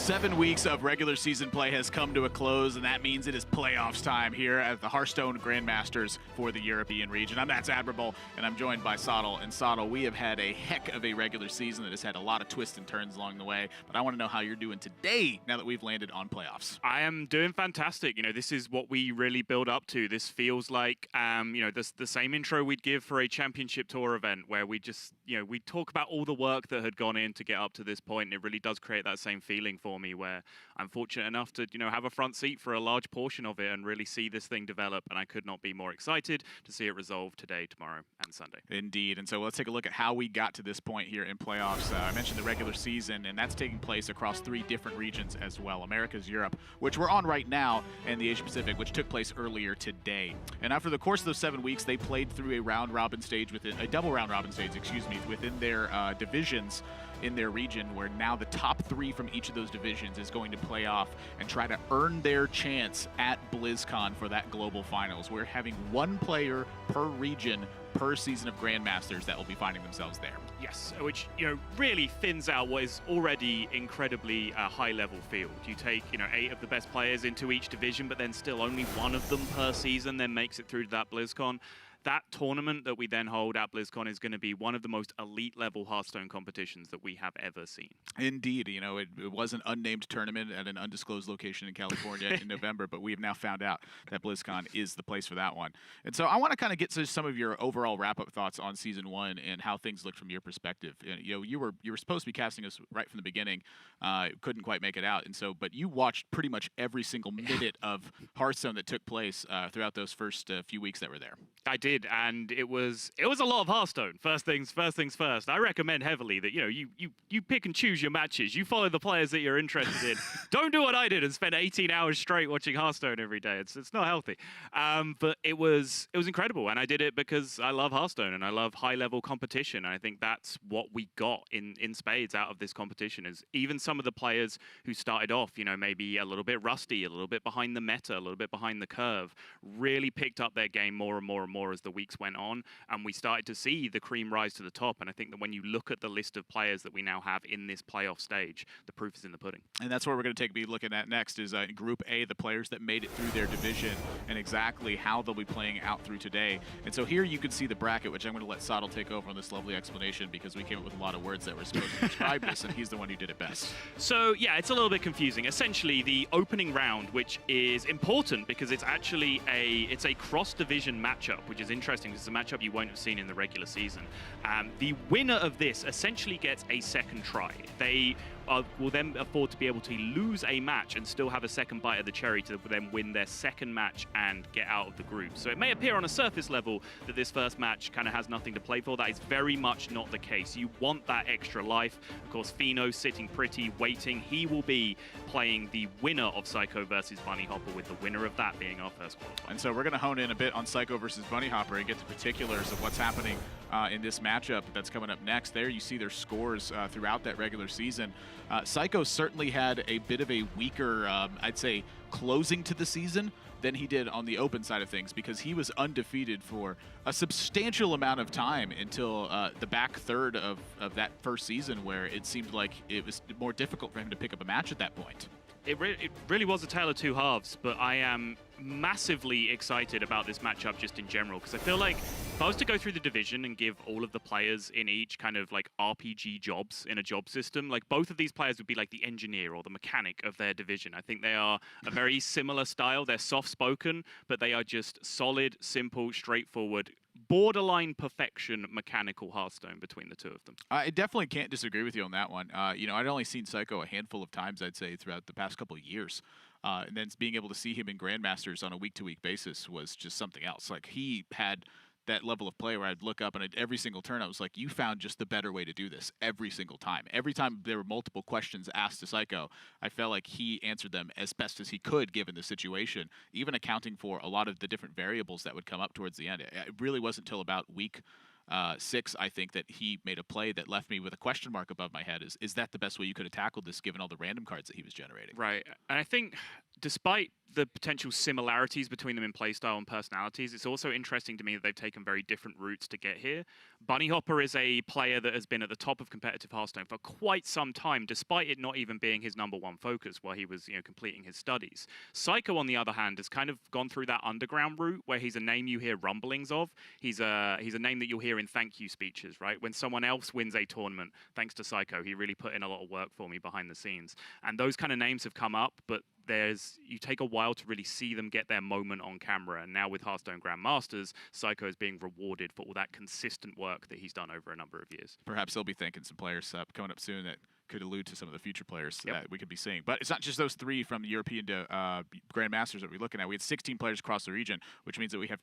7 weeks of regular season play has come to a close, and that means it is playoffs time here at the Hearthstone Grandmasters for the European region. I'm That's Admirable, and I'm joined by Sottle. And Sottle, we have had a heck of a regular season that has had a lot of twists and turns along the way, but I want to know how you're doing today now that we've landed on playoffs. I am doing fantastic. You know, this is what we really build up to. This feels like, you know, the same intro we'd give for a championship tour event where we just, you know, we talk about all the work that had gone in to get up to this point. And it really does create that same feeling for me where I'm fortunate enough to, you know, have a front seat for a large portion of it and really see this thing develop. And I could not be more excited to see it resolve today, tomorrow, and Sunday. Indeed. And so let's take a look at how we got to this point here in playoffs. I mentioned the regular season, and that's taking place across 3 different regions as well. Americas, Europe, which we're on right now, and the Asia Pacific, which took place earlier today. And after the course of those 7 weeks, they played through a round-robin stage within a double round-robin stage, within their divisions in their region, where now the top 3 from each of those divisions is going to play off and try to earn their chance at BlizzCon for that global finals. We're having 1 player per region per season of Grandmasters that will be finding themselves there. Yes, which, you know, really thins out what is already incredibly high-level field. You take, you know, 8 of the best players into each division, but then still only 1 of them per season then makes it through to that BlizzCon. That tournament that we then hold at BlizzCon is going to be one of the most elite-level Hearthstone competitions that we have ever seen. Indeed. You know, it was an unnamed tournament at an undisclosed location in California in November, but we have now found out that BlizzCon is the place for that one. And so I want to kind of get to some of your overall wrap-up thoughts on Season 1 and how things looked from your perspective. You know, you were supposed to be casting us right from the beginning, couldn't quite make it out, and so, but you watched pretty much every single minute of Hearthstone that took place throughout those first few weeks that were there. I did, and it was a lot of Hearthstone. First things first. I recommend heavily that, you know, you pick and choose your matches. You follow the players that you're interested in. Don't do what I did and spend 18 hours straight watching Hearthstone every day. It's not healthy. But it was incredible, and I did it because I love Hearthstone and I love high-level competition. And I think that's what we got in spades out of this competition. Is even some of the players who started off, you know, maybe a little bit rusty, a little bit behind the meta, a little bit behind the curve, really picked up their game more and more as the weeks went on, and we started to see the cream rise to the top. And I think that when you look at the list of players that we now have in this playoff stage, the proof is in the pudding. And that's what we're going to be looking at next is Group A, the players that made it through their division, and exactly how they'll be playing out through today. And so here you can see the bracket, which I'm going to let Sottle take over on this lovely explanation because we came up with a lot of words that were supposed to describe this, and he's the one who did it best. So yeah, it's a little bit confusing. Essentially, the opening round, which is important because it's actually a cross-division matchup, which is interesting. This is a matchup you won't have seen in the regular season. The winner of this essentially gets a second try. They will then afford to be able to lose a match and still have a second bite of the cherry to then win their second match and get out of the group. So it may appear on a surface level that this first match kind of has nothing to play for. That is very much not the case. You want that extra life. Of course, Fino sitting pretty, waiting. He will be playing the winner of Seiko versus BunnyHopper, with the winner of that being our first qualifier. And so we're going to hone in a bit on Seiko versus BunnyHopper and get the particulars of what's happening in this matchup that's coming up next. There you see their scores throughout that regular season. Seiko certainly had a bit of a weaker, I'd say, closing to the season than he did on the open side of things, because he was undefeated for a substantial amount of time until the back third of that first season, where it seemed like it was more difficult for him to pick up a match at that point. It really was a tale of 2 halves, but I am massively excited about this matchup just in general, because I feel like if I was to go through the division and give all of the players in each kind of like RPG jobs in a job system, like both of these players would be like the engineer or the mechanic of their division. I think they are a very similar style. They're soft-spoken, but they are just solid, simple, straightforward, borderline perfection mechanical Hearthstone between the 2 of them. I definitely can't disagree with you on that one. You know, I'd only seen Seiko a handful of times, I'd say, throughout the past couple of years. And then being able to see him in Grandmasters on a week-to-week basis was just something else. Like, he had that level of play where I'd look up and every single turn I was like, you found just the better way to do this every single time. Every time there were multiple questions asked to Seiko, I felt like he answered them as best as he could given the situation, even accounting for a lot of the different variables that would come up towards the end. It really wasn't until about week 6, I think, that he made a play that left me with a question mark above my head. Is that the best way you could have tackled this given all the random cards that he was generating? Right. And I think despite the potential similarities between them in playstyle and personalities, it's also interesting to me that they've taken very different routes to get here. BunnyHopper is a player that has been at the top of competitive Hearthstone for quite some time, despite it not even being his #1 focus while he was, completing his studies. Seiko, on the other hand, has kind of gone through that underground route where he's a name you hear rumblings of. He's a name that you'll hear in thank you speeches, right? When someone else wins a tournament, thanks to Seiko, he really put in a lot of work for me behind the scenes. And those kind of names have come up, but you take a while to really see them get their moment on camera. And now with Hearthstone Grandmasters, Seiko is being rewarded for all that consistent work that he's done over a number of years. Perhaps they'll be thinking some players coming up soon that could allude to some of the future players that we could be seeing. But it's not just those 3 from the European Grandmasters that we're looking at. We had 16 players across the region, which means that we have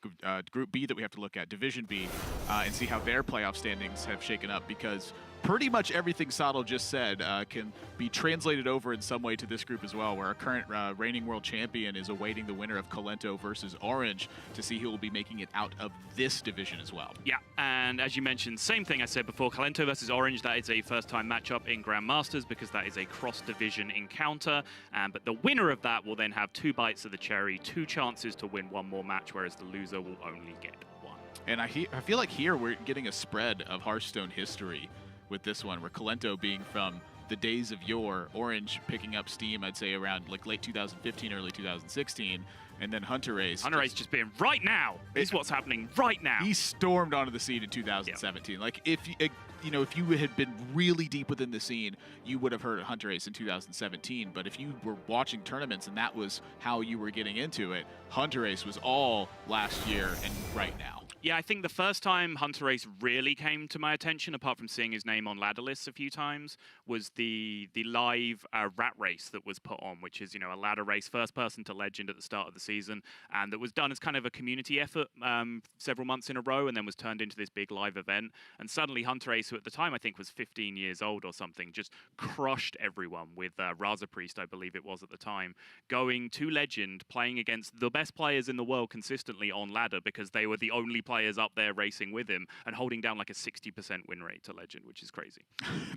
Group B that we have to look at, Division B, and see how their playoff standings have shaken up, because pretty much everything Saddle just said can be translated over in some way to this group as well, where our current reigning world champion is awaiting the winner of Kalento versus Orange to see who will be making it out of this division as well. Yeah, and as you mentioned, same thing I said before, Kalento versus Orange, that is a first-time matchup in Grandmasters because that is a cross-division encounter, but the winner of that will then have 2 bites of the cherry, 2 chances to win 1 more match, whereas the loser will only get 1. And I feel like here we're getting a spread of Hearthstone history with this one, where Kalento being from the days of yore, Orange picking up steam, I'd say around like late 2015, early 2016, and then Hunter Race. Hunter Race just being right now. Is what's happening right now. He stormed onto the scene in 2017. Like if you had been really deep within the scene, you would have heard of Hunter Race in 2017. But if you were watching tournaments and that was how you were getting into it, Hunter Race was all last year and right now. Yeah, I think the first time Hunter Race really came to my attention, apart from seeing his name on ladder lists a few times, was the live rat race that was put on, which is, a ladder race, first person to legend at the start of the season, and that was done as kind of a community effort several months in a row, and then was turned into this big live event. And suddenly Hunter Race, who at the time I think was 15 years old or something, just crushed everyone with Raza Priest, I believe it was at the time, going to legend, playing against the best players in the world consistently on ladder because they were the only players up there racing with him, and holding down like a 60% win rate to legend, which is crazy.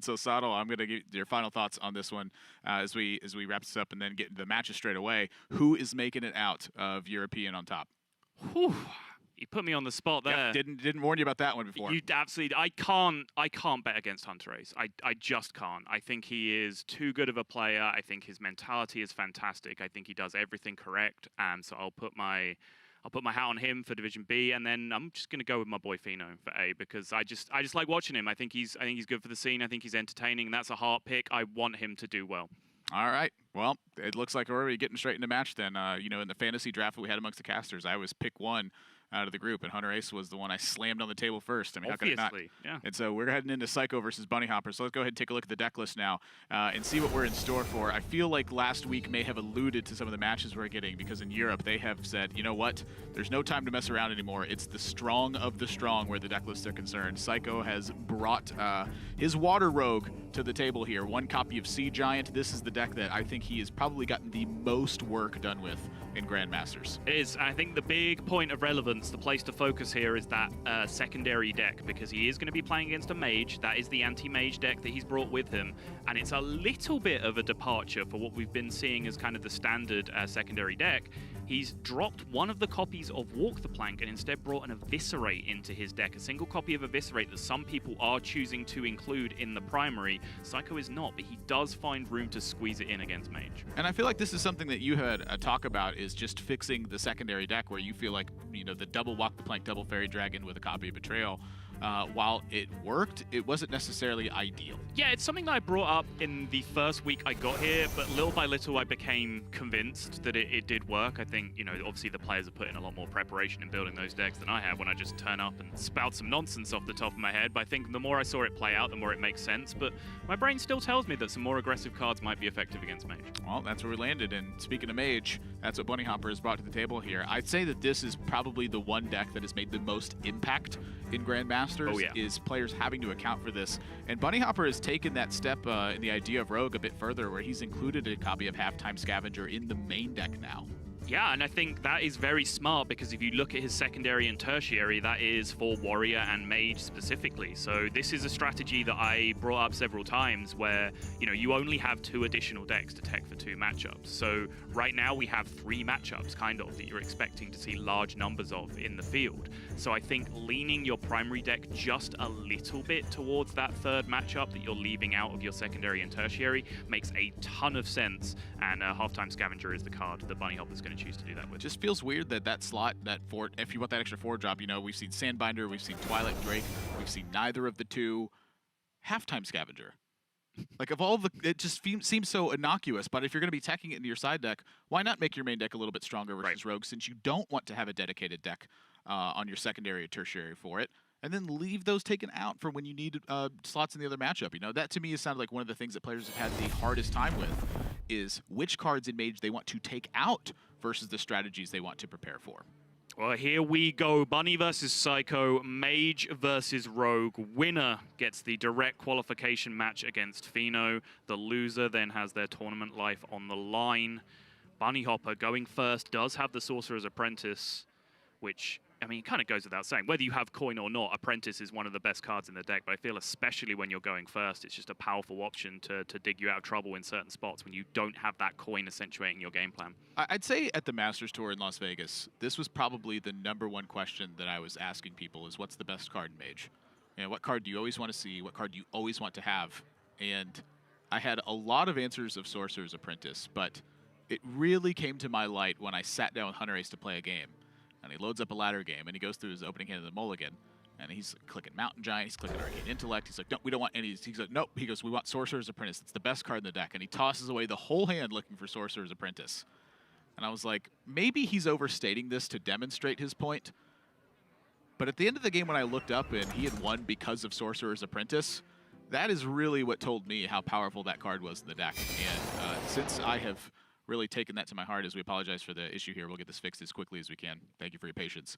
So Saddle, I'm going to get your final thoughts on this one as we wrap this up and then get into the matches straight away. Who is making it out of European on top? Whew. You put me on the spot there. Yep, didn't warn you about that one before. You absolutely. I can't bet against Hunter Race. I just can't. I think he is too good of a player. I think his mentality is fantastic. I think he does everything correct. So I'll put my hat on him for Division B, and then I'm just going to go with my boy Fino for A, because I just like watching him. I think he's good for the scene. I think he's entertaining, and that's a heart pick. I want him to do well. All right. Well, it looks like we're already getting straight into match then. In the fantasy draft that we had amongst the casters, I always pick one out of the group, and Hunter Ace was the one I slammed on the table first. I mean, obviously, how could it not? Yeah. And so we're heading into Seiko versus BunnyHopper. So let's go ahead and take a look at the deck list now and see what we're in store for. I feel like last week may have alluded to some of the matches we're getting, because in Europe they have said, you know what, there's no time to mess around anymore. It's the strong of the strong where the deck lists are concerned. Seiko has brought his Water Rogue to the table here. 1 copy of Sea Giant. This is the deck that I think he has probably gotten the most work done with in Grandmasters. It is. I think the big point of relevance, the place to focus here, is that secondary deck, because he is going to be playing against a mage. That is the anti-mage deck that he's brought with him, and it's a little bit of a departure for what we've been seeing as kind of the standard secondary deck. He's dropped one of the copies of Walk the Plank and instead brought an Eviscerate into his deck, a single copy of Eviscerate that some people are choosing to include in the primary. Seiko is not, but he does find room to squeeze it in against mage. And I feel like this is something that you had a talk about, is just fixing the secondary deck, where you feel like, the double Walk the Plank, double Fairy Dragon with a copy of Betrayal, while it worked, it wasn't necessarily ideal. Yeah, it's something that I brought up in the first week I got here, but little by little I became convinced that it did work. I think, obviously the players have put in a lot more preparation in building those decks than I have when I just turn up and spout some nonsense off the top of my head. But I think the more I saw it play out, the more it makes sense. But my brain still tells me that some more aggressive cards might be effective against mage. Well, that's where we landed. And speaking of mage, that's what BunnyHopper has brought to the table here. I'd say that this is probably the one deck that has made the most impact in Grandmasters, is players having to account for this. And BunnyHopper has taken that step in the idea of Rogue a bit further, where he's included a copy of Halftime Scavenger in the main deck now. Yeah, and I think that is very smart because if you look at his secondary and tertiary, that is for warrior and mage specifically. So this is a strategy that I brought up several times where, you know, you only have 2 additional decks to tech for 2 matchups. So right now we have 3 matchups kind of that you're expecting to see large numbers of in the field. So I think leaning your primary deck just a little bit towards that 3rd matchup that you're leaving out of your secondary and tertiary makes a ton of sense, and Halftime Scavenger is the card that BunnyHopper's going to choose to do that with. Just feels weird that slot, if you want that extra 4 drop, you know, we've seen Sandbinder, we've seen Twilight Drake, we've seen neither of the 2. Halftime Scavenger. Like, of all the, it just seems so innocuous, but if you're going to be tacking it into your side deck, why not make your main deck a little bit stronger versus Rogue, since you don't want to have a dedicated deck on your secondary or tertiary for it, and then leave those taken out for when you need slots in the other matchup. You know, that to me has sounded like one of the things that players have had the hardest time with, is which cards in Mage they want to take out versus the strategies they want to prepare for. Well, here we go. Bunny versus Seiko, Mage versus Rogue. Winner gets the direct qualification match against Fino. The loser then has their tournament life on the line. BunnyHopper going first does have the Sorcerer's Apprentice, which, I mean, it kind of goes without saying. Whether you have coin or not, Apprentice is one of the best cards in the deck, but I feel especially when you're going first, it's just a powerful option to dig you out of trouble in certain spots when you don't have that coin accentuating your game plan. I'd say at the Masters Tour in Las Vegas, this was probably the #1 question that I was asking people is, what's the best card in Mage? You know, what card do you always want to see? What card do you always want to have? And I had a lot of answers of Sorcerer's Apprentice, but it really came to my light when I sat down with Hunter Ace to play a game. And he loads up a ladder game, and he goes through his opening hand of the mulligan, and he's clicking Mountain Giant, he's clicking Arcane Intellect. He's like, no, we don't want any. He's like, nope. He goes, we want Sorcerer's Apprentice. It's the best card in the deck. And he tosses away the whole hand looking for Sorcerer's Apprentice. And I was like, maybe he's overstating this to demonstrate his point. But at the end of the game, when I looked up and he had won because of Sorcerer's Apprentice, that is really what told me how powerful that card was in the deck. And since I have really taken that to my heart, as we apologize for the issue here, we'll get this fixed as quickly as we can. Thank you for your patience.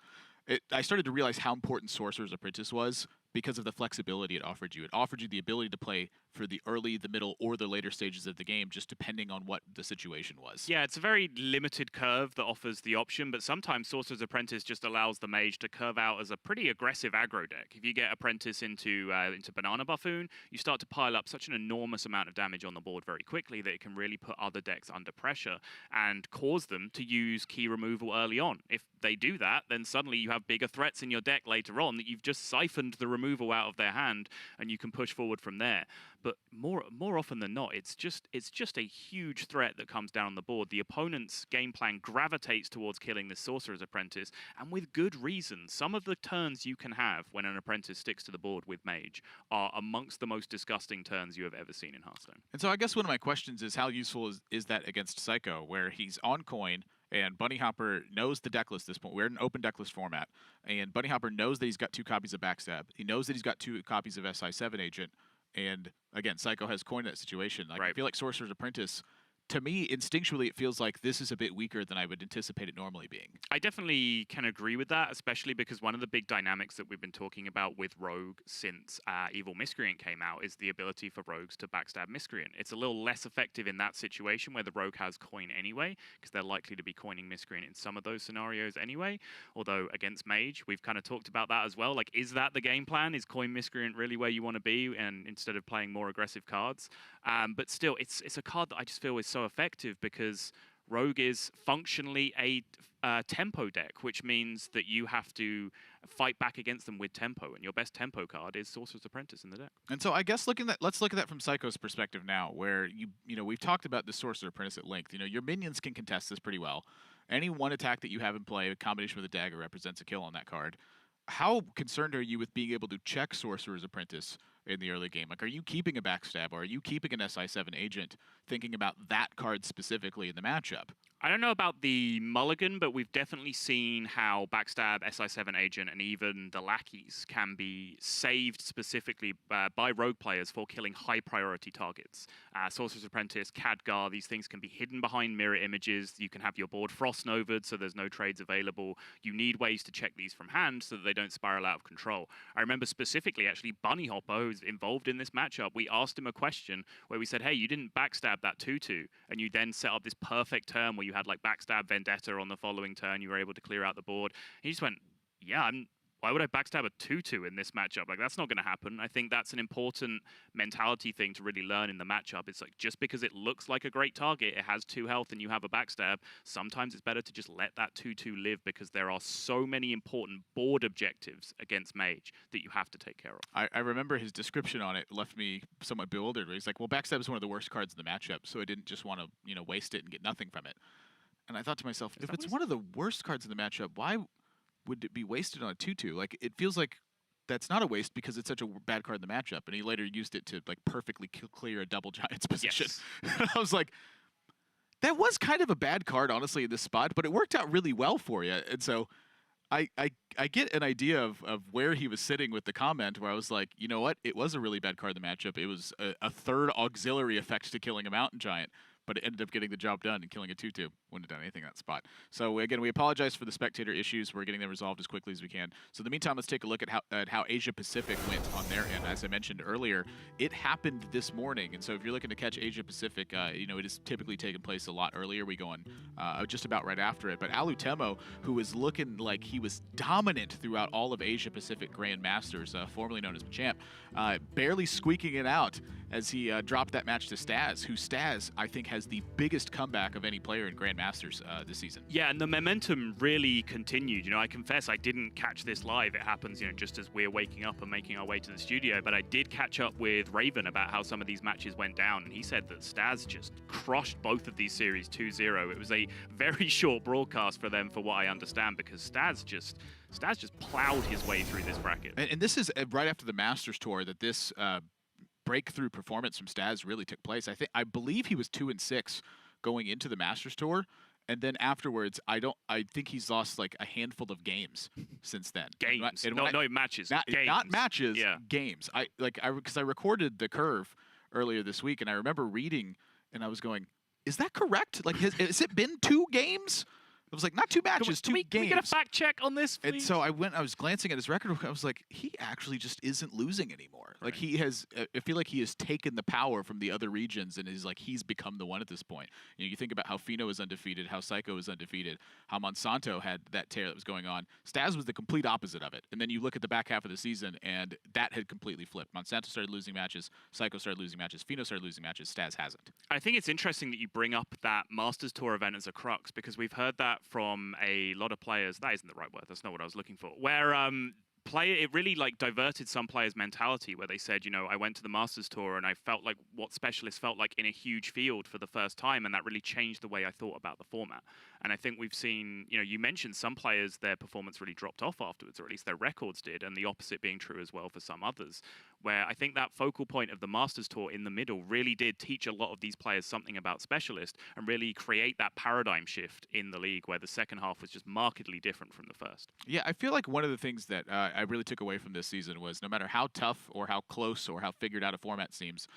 I started to realize how important Sorcerer's Apprentice was because of the flexibility it offered you. It offered you the ability to play for the early, the middle, or the later stages of the game, just depending on what the situation was. Yeah, it's a very limited curve that offers the option, but sometimes Sorcerer's Apprentice just allows the Mage to curve out as a pretty aggressive aggro deck. If you get Apprentice into Banana Buffoon, you start to pile up such an enormous amount of damage on the board very quickly that it can really put other decks under pressure and cause them to use key removal early on. If they do that, then suddenly you have bigger threats in your deck later on that you've just siphoned the removal out of their hand, and you can push forward from there. But more often than not, it's just a huge threat that comes down the board. The opponent's game plan gravitates towards killing this Sorcerer's Apprentice, and with good reason. Some of the turns you can have when an Apprentice sticks to the board with Mage are amongst the most disgusting turns you have ever seen in Hearthstone. And so I guess one of my questions is, how useful is that against Seiko, where he's on coin, and BunnyHopper knows the deck list at this point. We're in an open deck list format, and BunnyHopper knows that he's got 2 copies of Backstab. He knows that he's got 2 copies of SI7 Agent, and again, Seiko has coin in that situation. Like, I feel like Sorcerer's Apprentice, to me, instinctually, it feels like this is a bit weaker than I would anticipate it normally being. I definitely can agree with that, especially because one of the big dynamics that we've been talking about with Rogue since Evil Miscreant came out is the ability for Rogues to backstab Miscreant. It's a little less effective in that situation where the Rogue has coin anyway, because they're likely to be coining Miscreant in some of those scenarios anyway. Although against Mage, we've kind of talked about that as well. Like, is that the game plan? Is coin Miscreant really where you want to be, and instead of playing more aggressive cards? But still, it's a card that I just feel is so effective because Rogue is functionally a tempo deck, which means that you have to fight back against them with tempo, and your best tempo card is Sorcerer's Apprentice in the deck. And so I guess let's look at that from Seiko's perspective now, where you know, we've talked about the Sorcerer's Apprentice at length. You know, your minions can contest this pretty well. Any one attack that you have in play, a combination with a dagger, represents a kill on that card. How concerned are you with being able to check Sorcerer's Apprentice in the early game? Like, are you keeping a Backstab, or are you keeping an SI7 Agent, thinking about that card specifically in the matchup? I don't know about the mulligan, but we've definitely seen how Backstab, SI7 Agent, and even the lackeys can be saved specifically by Rogue players for killing high-priority targets. Sorcerer's Apprentice, Khadgar, these things can be hidden behind mirror images. You can have your board Frost-Novaed, so there's no trades available. You need ways to check these from hand so that they don't spiral out of control. I remember specifically, actually, BunnyHopper, who's involved in this matchup, we asked him a question where we said, hey, you didn't Backstab that 2-2, and you then set up this perfect turn where You had like backstab Vendetta on the following turn. You were able to clear out the board. He just went, yeah, why would I backstab a 2-2 in this matchup? Like, that's not going to happen. I think that's an important mentality thing to really learn in the matchup. It's like, just because it looks like a great target, it has 2 health and you have a backstab, sometimes it's better to just let that 2-2 live, because there are so many important board objectives against Mage that you have to take care of. I remember his description on it left me somewhat bewildered. He's like, well, backstab is one of the worst cards in the matchup, so I didn't just want to, waste it and get nothing from it. And I thought to myself, if it's one of the worst cards in the matchup, why would it be wasted on a 2-2? Like, it feels like that's not a waste because it's such a bad card in the matchup. And he later used it to like perfectly clear a double Giants position. Yes. I was like, that was kind of a bad card, honestly, in this spot, but it worked out really well for you. And so I get an idea of where he was sitting with the comment, where I was like, you know what? It was a really bad card in the matchup. It was a third auxiliary effect to killing a mountain giant, but it ended up getting the job done and killing a 2-2. Wouldn't have done anything in that spot. So again, we apologize for the spectator issues. We're getting them resolved as quickly as we can. So in the meantime, let's take a look at how Asia Pacific went on their end. As I mentioned earlier, it happened this morning, and so if you're looking to catch Asia Pacific, it is typically taking place a lot earlier. We go on just about right after it. But Alutemo, who was looking like he was dominant throughout all of Asia Pacific Grandmasters, formerly known as Champ, barely squeaking it out as he dropped that match to Staz, who Staz, I think, has the biggest comeback of any player in Grandmasters this season. Yeah, and the momentum really continued. I confess I didn't catch this live. It happens, just as we're waking up and making our way to the studio. But I did catch up with Raven about how some of these matches went down, and he said that Staz just crushed both of these series 2-0. It was a very short broadcast for them, for what I understand, because Staz just plowed his way through this bracket. And this is right after the Masters Tour that this breakthrough performance from Staz really took place. I believe he was 2-6 going into the Masters Tour, and then afterwards, I think he's lost like a handful of games since then. Games, no matches. Games. Not matches. Yeah. Games. Because I recorded the curve earlier this week, and I remember reading, and I was going, "Is that correct? Like, has it been 2 games?" It was like, not 2 matches, 2 games. Can we get a fact check on this, please? And so I was glancing at his record. I was like, he actually just isn't losing anymore. Right. Like, I feel like he has taken the power from the other regions, and he's become the one at this point. You think about how Fino is undefeated, how Seiko is undefeated, how Monsanto had that tear that was going on. Staz was the complete opposite of it. And then you look at the back half of the season, and that had completely flipped. Monsanto started losing matches, Seiko started losing matches, Fino started losing matches, Staz hasn't. I think it's interesting that you bring up that Masters Tour event as a crux, because we've heard that from a lot of players. That isn't the right word. That's not what I was looking for. Where it really like diverted some players' mentality, where they said, I went to the Masters Tour and I felt like what Specialists felt like in a huge field for the first time, and that really changed the way I thought about the format. And I think we've seen, you mentioned some players, their performance really dropped off afterwards, or at least their records did, and the opposite being true as well for some others, where I think that focal point of the Masters Tour in the middle really did teach a lot of these players something about Specialist and really create that paradigm shift in the league, where the second half was just markedly different from the first. Yeah, I feel like one of the things that I really took away from this season was, no matter how tough or how close or how figured out a format seems,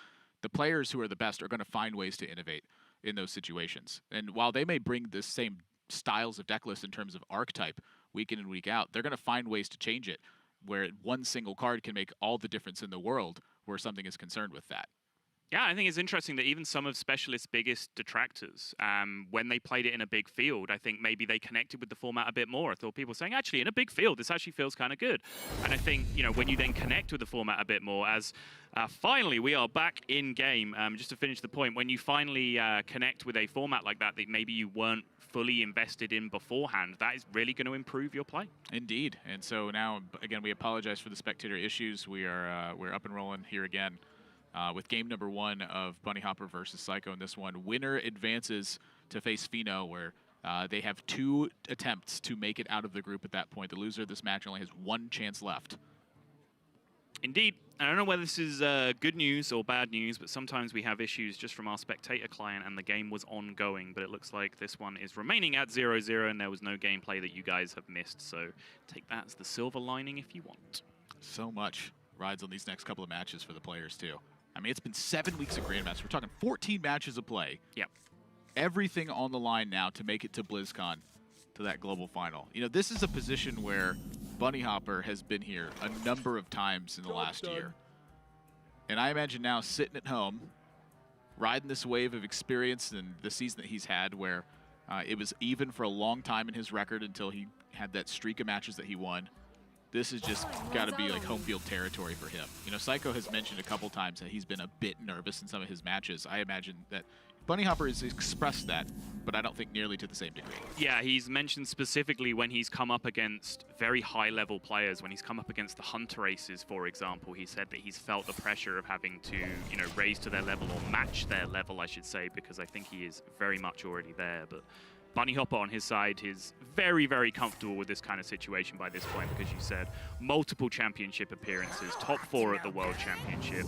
the players who are the best are going to find ways to innovate in those situations. And while they may bring the same styles of deck list in terms of archetype week in and week out, they're going to find ways to change it, where one single card can make all the difference in the world where something is concerned with that. Yeah, I think it's interesting that even some of Specialist's biggest detractors, when they played it in a big field, I think maybe they connected with the format a bit more. I thought people saying, actually, in a big field, this actually feels kind of good. And I think, when you then connect with the format a bit more, as finally we are back in game, just to finish the point, when you finally connect with a format like that maybe you weren't fully invested in beforehand, that is really going to improve your play. Indeed. And so now, again, we apologize for the spectator issues. We're up and rolling here again. With game number 1 of BunnyHopper versus Seiko in this one. Winner advances to face Fino, where they have 2 attempts to make it out of the group at that point. The loser of this match only has 1 chance left. Indeed. I don't know whether this is good news or bad news, but sometimes we have issues just from our spectator client, and the game was ongoing, but it looks like this one is remaining at 0-0, and there was no gameplay that you guys have missed, so take that as the silver lining if you want. So much rides on these next couple of matches for the players, too. I mean, it's been 7 weeks of Grandmasters. We're talking 14 matches of play. Yep. Everything on the line now to make it to BlizzCon, to that global final. This is a position where BunnyHopper has been here a number of times in the last year. And I imagine now sitting at home, riding this wave of experience and the season that he's had, where It was even for a long time in his record until he had that streak of matches that he won. This has just got to be like home field territory for him. You know, Seiko has mentioned a couple times that he's been a bit nervous in some of his matches. I imagine that BunnyHopper has expressed that, but I don't think nearly to the same degree. Yeah, he's mentioned specifically when he's come up against very high-level players, when he's come up against the Hunter Aces, for example, he said that he's felt the pressure of having to, you know, raise to their level, or match their level, I should say, because I think he is very much already there. But BunnyHopper on his side is very, very comfortable with this kind of situation by this point, because you said multiple championship appearances, top 4 at the World Championship,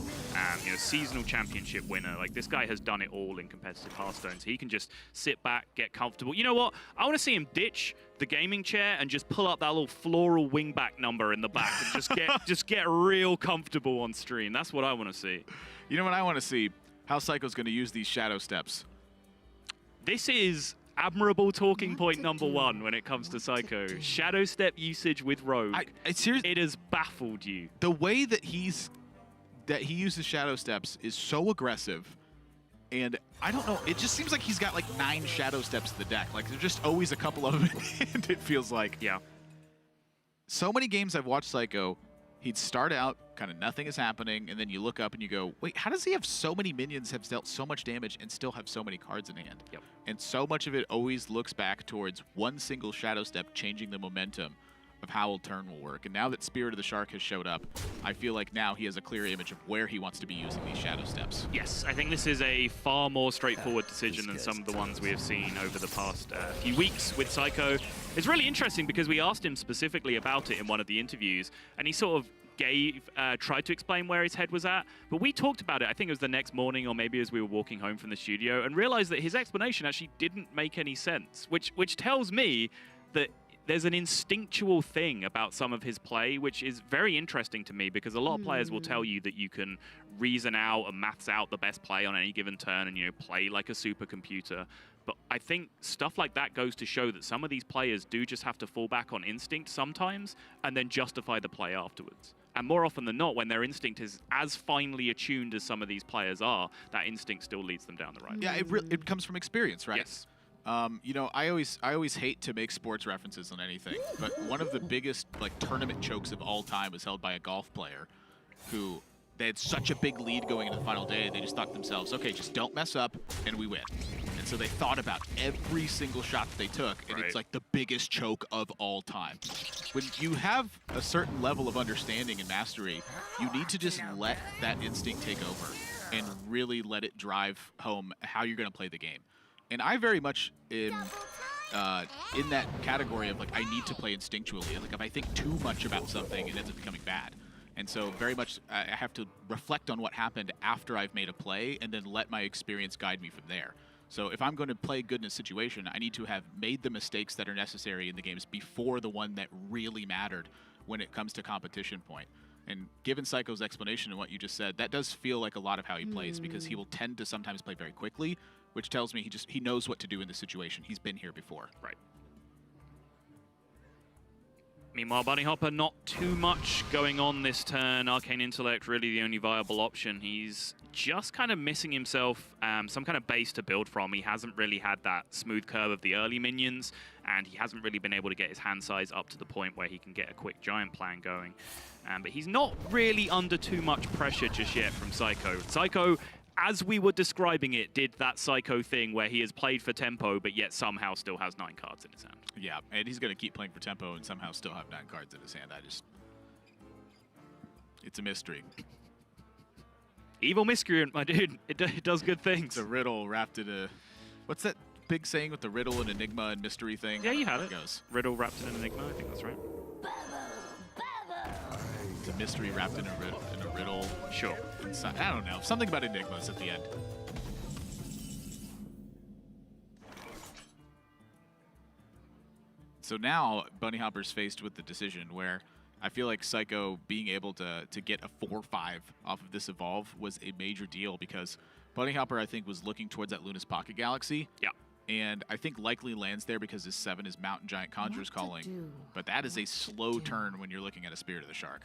you know, seasonal championship winner. Like, this guy has done it all in competitive Hearthstone, so he can just sit back, get comfortable. You know what? I want to see him ditch the gaming chair and just pull up that little floral wingback number in the back and just get real comfortable on stream. That's what I want to see. You know what I want to see? How Seiko's going to use these shadow steps. This is admirable talking point number 1 when it comes to Seiko. Shadow step usage with Rogue. It has baffled you. The way that he uses shadow steps is so aggressive, and I don't know, it just seems like he's got like 9 shadow steps in the deck. Like, there's just always a couple of them, and it feels like. Yeah. So many games I've watched Seiko, he'd start out, kind of nothing is happening, and then you look up and you go, wait, how does he have so many minions, have dealt so much damage, and still have so many cards in hand? Yep. And so much of it always looks back towards one single shadow step changing the momentum of how a turn will work. And now that Spirit of the Shark has showed up, I feel like now he has a clear image of where he wants to be using these shadow steps. Yes, I think this is a far more straightforward decision than some of the ones we have seen over the past few weeks with Seiko. It's really interesting because we asked him specifically about it in one of the interviews, and he sort of tried to explain where his head was at, but we talked about it, I think it was the next morning or maybe as we were walking home from the studio, and realized that his explanation actually didn't make any sense, which tells me that there's an instinctual thing about some of his play, which is very interesting to me, because a lot of players will tell you that you can reason out and maths out the best play on any given turn and, you know, play like a supercomputer. But I think stuff like that goes to show that some of these players do just have to fall back on instinct sometimes and then justify the play afterwards. And more often than not, when their instinct is as finely attuned as some of these players are, that instinct still leads them down the right path. Yeah, it comes from experience, right? Yes. You know, I always hate to make sports references on anything, but one of the biggest like tournament chokes of all time was held by a golf player who they had such a big lead going into the final day, they just thought to themselves, okay, just don't mess up and we win. And so they thought about every single shot that they took, and it's like the biggest choke of all time. When you have a certain level of understanding and mastery, you need to just let that instinct take over and really let it drive home how you're going to play the game. And I very much am in that category of, like, I need to play instinctually. Like, if I think too much about something, it ends up becoming bad. And so very much I have to reflect on what happened after I've made a play and then let my experience guide me from there. So if I'm going to play good in a situation, I need to have made the mistakes that are necessary in the games before the one that really mattered when it comes to competition point. And given Seiko's explanation and what you just said, that does feel like a lot of how he plays, because he will tend to sometimes play very quickly, which tells me he knows what to do in the situation. He's been here before. Right. Meanwhile, BunnyHopper, not too much going on this turn. Arcane Intellect really the only viable option. He's just kind of missing himself some kind of base to build from. He hasn't really had that smooth curve of the early minions, and he hasn't really been able to get his hand size up to the point where he can get a quick giant plan going. But he's not really under too much pressure just yet from Seiko. Seiko, as we were describing it, did that Seiko thing where he has played for tempo, but yet somehow still has 9 cards in his hand. Yeah, and he's going to keep playing for tempo and somehow still have 9 cards in his hand. It's a mystery. Evil miscreant, my dude. It does good things. It's a riddle wrapped in a... What's that big saying with the riddle and enigma and mystery thing? Yeah, you had it. Goes. Riddle wrapped in an enigma, I think that's right. It's a mystery wrapped in a riddle. Sure. Inside. I don't know. Something about enigmas at the end. So now BunnyHopper's faced with the decision where I feel like Seiko being able to get a 4-5 off of this evolve was a major deal, because BunnyHopper, I think, was looking towards that Luna's Pocket Galaxy. Yeah. And I think likely lands there because his 7 is Mountain Giant Conjurer's Calling. But that is a slow turn when you're looking at a Spirit of the Shark.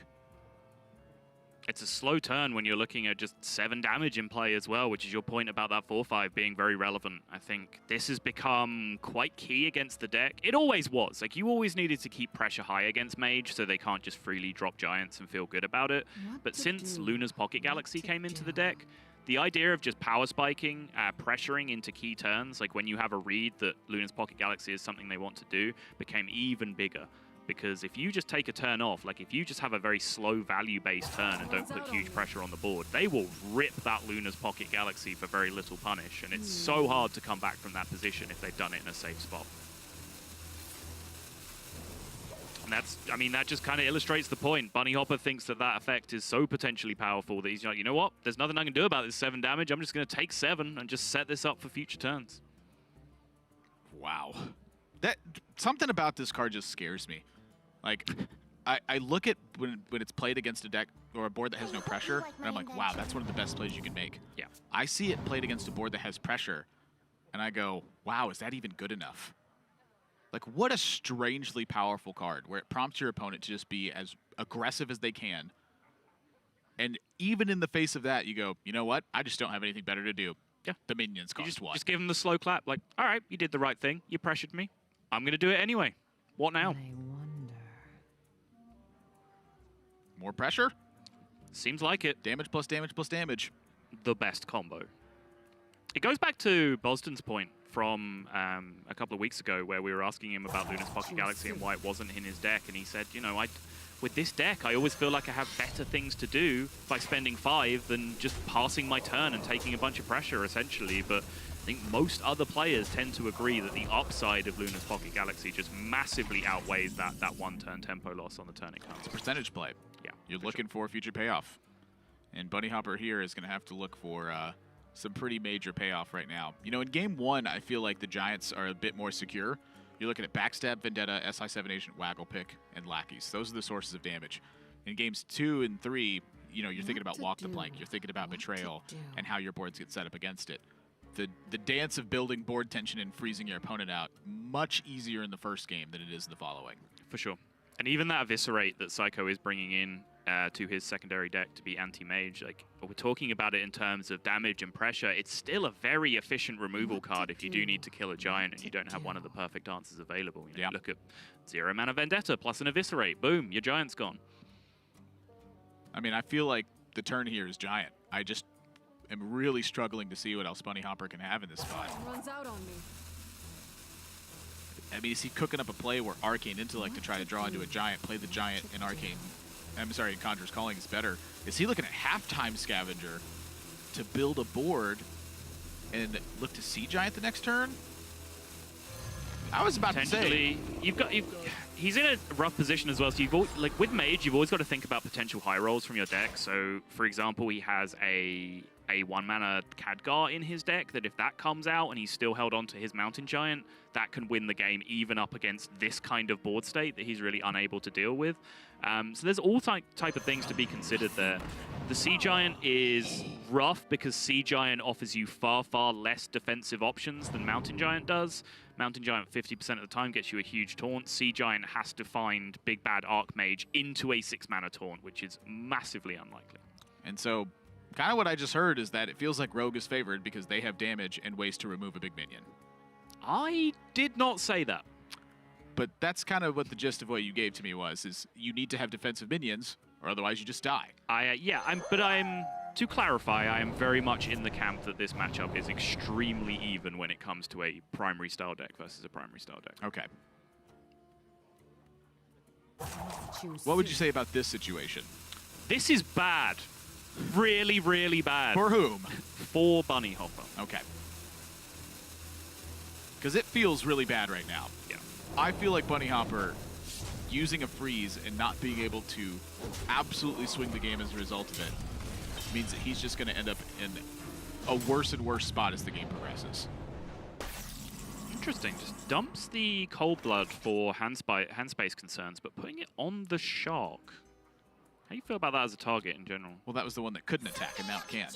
It's a slow turn when you're looking at just 7 damage in play as well, which is your point about that 4-5 being very relevant. I think this has become quite key against the deck. It always was. Like, you always needed to keep pressure high against Mage so they can't just freely drop Giants and feel good about it. But since Luna's Pocket Galaxy came into the deck, the idea of just power spiking, pressuring into key turns, like when you have a read that Luna's Pocket Galaxy is something they want to do, became even bigger. Because if you just take a turn off, like if you just have a very slow value-based turn and don't put huge pressure on the board, they will rip that Luna's Pocket Galaxy for very little punish. And it's so hard to come back from that position if they've done it in a safe spot. And that's, I mean, that just kind of illustrates the point. BunnyHopper thinks that that effect is so potentially powerful that he's like, you know what? There's nothing I can do about this 7 damage. I'm just going to take 7 and just set this up for future turns. Wow. Something about this card just scares me. Like, I look at when it's played against a deck or a board that has no pressure, and I'm like, wow, that's one of the best plays you can make. Yeah. I see it played against a board that has pressure, and I go, wow, is that even good enough? Like, what a strangely powerful card where it prompts your opponent to just be as aggressive as they can. And even in the face of that, you go, you know what? I just don't have anything better to do. Yeah. The minions cost one. Just give them the slow clap. Like, all right, you did the right thing. You pressured me. I'm going to do it anyway. What now? More pressure? Seems like it. Damage plus damage plus damage. The best combo. It goes back to Boston's point from a couple of weeks ago where we were asking him about Luna's Pocket Galaxy and why it wasn't in his deck. And he said, you know, with this deck, I always feel like I have better things to do by spending 5 than just passing my turn and taking a bunch of pressure, essentially. But I think most other players tend to agree that the upside of Luna's Pocket Galaxy just massively outweighs that 1-turn tempo loss on the turn it comes. It's a percentage play. Yeah, You're looking for a future payoff. And BunnyHopper here is going to have to look for some pretty major payoff right now. You know, in game 1, I feel like the Giants are a bit more secure. You're looking at Backstab, Vendetta, SI7 Agent, Waggle Pick, and Lackeys. Those are the sources of damage. In games 2 and 3, you know, you're thinking about Walk the Plank. You're thinking about Betrayal and how your boards get set up against it. The dance of building board tension and freezing your opponent out, much easier in the first game than it is in the following. For sure. And even that Eviscerate that Seiko is bringing in to his secondary deck to be anti-mage, like, we're talking about it in terms of damage and pressure, it's still a very efficient removal card if you do need to kill a giant and you don't have one of the perfect answers available. You know, look at 0 mana Vendetta plus an Eviscerate. Boom, your giant's gone. I mean, I feel like the turn here is giant. I just am really struggling to see what else BunnyHopper can have in this spot. Runs out on me. I mean, is he cooking up a play where Arcane Intellect to try to draw into a giant, play the giant in Arcane, I'm sorry, in Conjurer's Calling is better? Is he looking at Halftime Scavenger to build a board and look to see giant the next turn? I was about to say. He's in a rough position as well. So like with Mage, you've always got to think about potential high rolls from your deck. So, for example, he has a 1-mana Khadgar in his deck that if that comes out and he's still held on to his Mountain Giant, that can win the game even up against this kind of board state that he's really unable to deal with. So there's all type of things to be considered there. The Sea Giant is rough because Sea Giant offers you far, far less defensive options than Mountain Giant does. Mountain Giant 50% of the time gets you a huge taunt. Sea Giant has to find Big Bad Archmage into a 6-mana taunt, which is massively unlikely. And so, kind of what I just heard is that it feels like Rogue is favored because they have damage and ways to remove a big minion. I did not say that. But that's kind of what the gist of what you gave to me was, is you need to have defensive minions, or otherwise you just die. To clarify, I am very much in the camp that this matchup is extremely even when it comes to a primary style deck versus a primary style deck. Okay. What would you say about this situation? This is bad. Really, really bad. For whom? For BunnyHopper. Okay. Because it feels really bad right now. Yeah. I feel like BunnyHopper using a freeze and not being able to absolutely swing the game as a result of it means that he's just going to end up in a worse and worse spot as the game progresses. Interesting. Just dumps the Cold Blood for hand space concerns, but putting it on the Shark. How do you feel about that as a target in general? Well, that was the one that couldn't attack, and now it can.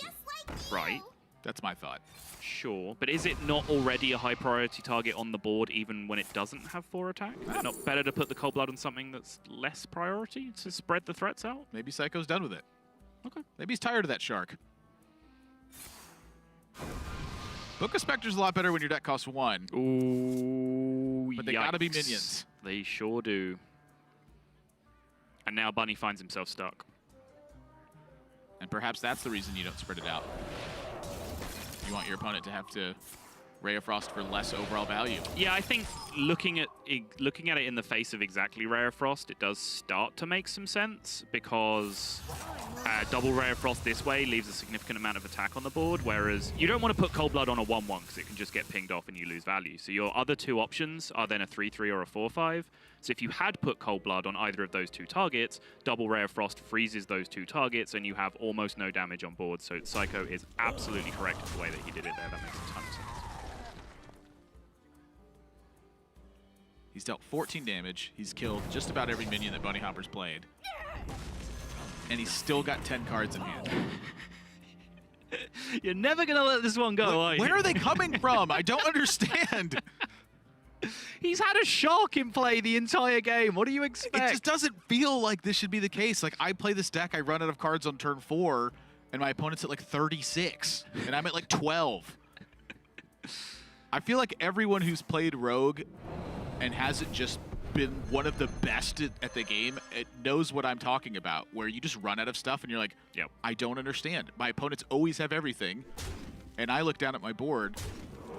Right. That's my thought. Sure, but is it not already a high priority target on the board even when it doesn't have 4 attack? Is it not better to put the Cold Blood on something that's less priority to spread the threats out? Maybe Seiko's done with it. Okay. Maybe he's tired of that shark. Book of Spectre's a lot better when your deck costs 1. Ooh, but they gotta be minions. They sure do. And now Bunny finds himself stuck. And perhaps that's the reason you don't spread it out. You want your opponent to have to Ray of Frost for less overall value. Yeah, I think looking at it in the face of exactly Ray of Frost, it does start to make some sense, because double Ray of Frost this way leaves a significant amount of attack on the board, whereas you don't want to put Cold Blood on a 1-1 because it can just get pinged off and you lose value. So your other two options are then a 3-3 or a 4-5. So if you had put Cold Blood on either of those two targets, double Ray of Frost freezes those two targets and you have almost no damage on board. So Seiko is absolutely correct in the way that he did it there. That makes a ton of sense. He's dealt 14 damage. He's killed just about every minion that BunnyHopper's played. And he's still got 10 cards in hand. You're never going to let this one go, are you? Where are they coming from? I don't understand. He's had a shark in play the entire game. What do you expect? It just doesn't feel like this should be the case. Like, I play this deck, I run out of cards on turn 4, and my opponent's at like 36, and I'm at like 12. I feel like everyone who's played Rogue and hasn't just been one of the best at the game, it knows what I'm talking about, where you just run out of stuff and you're like, yep. I don't understand. My opponents always have everything, and I look down at my board,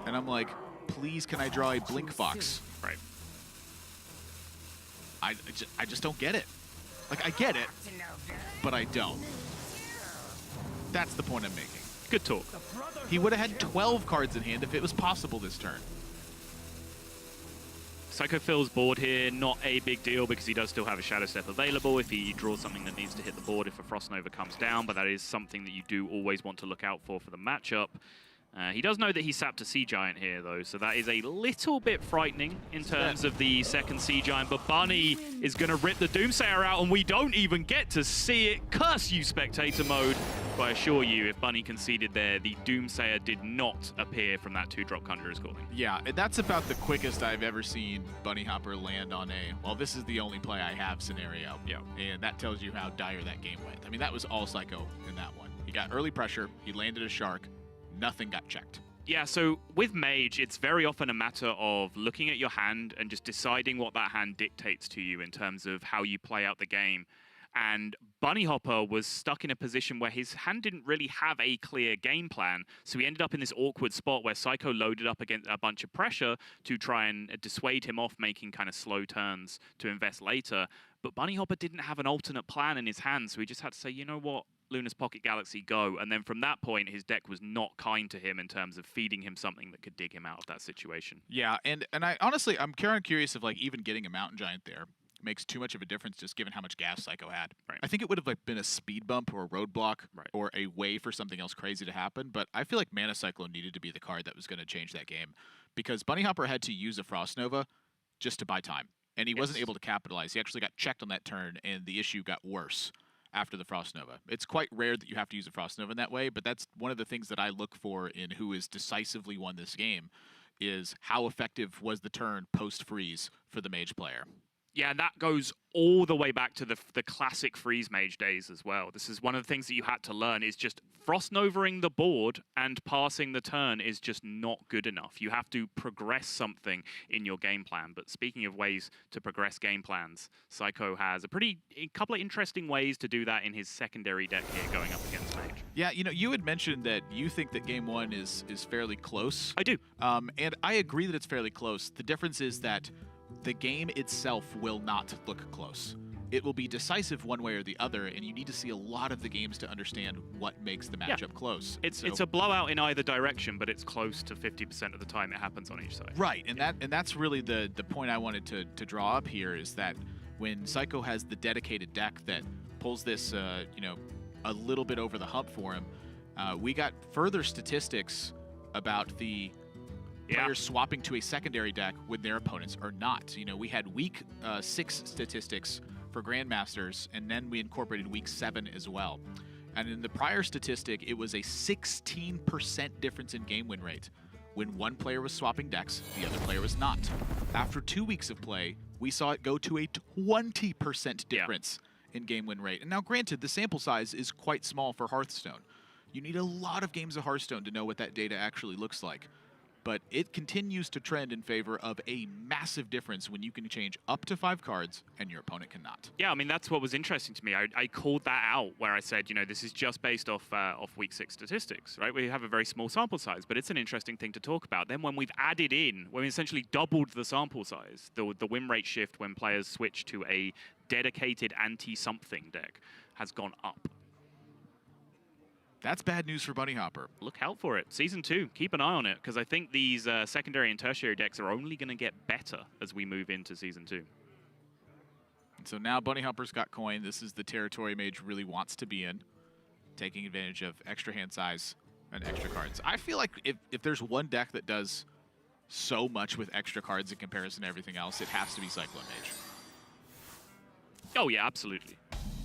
and I'm like, please, can I draw a Blink Fox? Right. I just don't get it. Like, I get it, but I don't. That's the point I'm making. Good talk. He would have had 12 cards in hand if it was possible this turn. Seiko fills board here, not a big deal because he does still have a Shadow Step available if he draws something that needs to hit the board if a Frost Nova comes down, but that is something that you do always want to look out for the matchup. He does know that he sapped a Sea Giant here, though, so that is a little bit frightening in terms of the second Sea Giant, but Bunny is going to rip the Doomsayer out, and we don't even get to see it. Curse you, spectator mode. But I assure you, if Bunny conceded there, the Doomsayer did not appear from that 2-drop Conjurer's Calling. Yeah, and that's about the quickest I've ever seen BunnyHopper land on a, well, this is the only play I have scenario. Yeah. And that tells you how dire that game went. I mean, that was all Seiko in that one. He got early pressure, he landed a shark, nothing got checked. Yeah, so with Mage, it's very often a matter of looking at your hand and just deciding what that hand dictates to you in terms of how you play out the game. And BunnyHopper was stuck in a position where his hand didn't really have a clear game plan, so he ended up in this awkward spot where Seiko loaded up against a bunch of pressure to try and dissuade him off making kind of slow turns to invest later. But BunnyHopper didn't have an alternate plan in his hand, so he just had to say, you know what? Luna's Pocket Galaxy, go. And then from that point, his deck was not kind to him in terms of feeding him something that could dig him out of that situation. Yeah, and I honestly, I'm kind of curious if like even getting a Mountain Giant there makes too much of a difference just given how much gas Seiko had. Right. I think it would have like been a speed bump or a roadblock right. or a way for something else crazy to happen, but I feel like Mana Cyclone needed to be the card that was going to change that game because BunnyHopper had to use a Frost Nova just to buy time, and he wasn't able to capitalize. He actually got checked on that turn, and the issue got worse after the Frost Nova. It's quite rare that you have to use a Frost Nova in that way, but that's one of the things that I look for in who has decisively won this game is how effective was the turn post-freeze for the Mage player. Yeah, and that goes all the way back to the classic Freeze Mage days as well. This is one of the things that you had to learn is just Frost Novering the board and passing the turn is just not good enough. You have to progress something in your game plan. But speaking of ways to progress game plans, Seiko has a couple of interesting ways to do that in his secondary deck here going up against Mage. Yeah, you know, you had mentioned that you think that game one is fairly close. I do. And I agree that it's fairly close. The difference is that the game itself will not look close. It will be decisive one way or the other, and you need to see a lot of the games to understand what makes the matchup close. It's a blowout in either direction, but it's close to 50% of the time it happens on each side. Right, and that's really the point I wanted to draw up here is that when Seiko has the dedicated deck that pulls this, you know, a little bit over the hump for him, we got further statistics about the players swapping to a secondary deck when their opponents are not. You know, we had week 6 statistics for Grandmasters, and then we incorporated week 7 as well. And in the prior statistic, it was a 16% difference in game win rate. When one player was swapping decks, the other player was not. After 2 weeks of play, we saw it go to a 20% difference in-game win rate. And now, granted, the sample size is quite small for Hearthstone. You need a lot of games of Hearthstone to know what that data actually looks like. But it continues to trend in favor of a massive difference when you can change up to 5 cards and your opponent cannot. Yeah, I mean, that's what was interesting to me. I called that out where I said, you know, this is just based off week 6 statistics, right? We have a very small sample size, but it's an interesting thing to talk about. Then when we've added in, when we essentially doubled the sample size, the win rate shift when players switch to a dedicated anti-something deck has gone up. That's bad news for BunnyHopper. Look out for it. Season 2, keep an eye on it, because I think these secondary and tertiary decks are only going to get better as we move into Season 2. And so now BunnyHopper's got coin. This is the territory Mage really wants to be in, taking advantage of extra hand size and extra cards. I feel like if there's one deck that does so much with extra cards in comparison to everything else, it has to be Cyclone Mage. Oh, yeah, absolutely.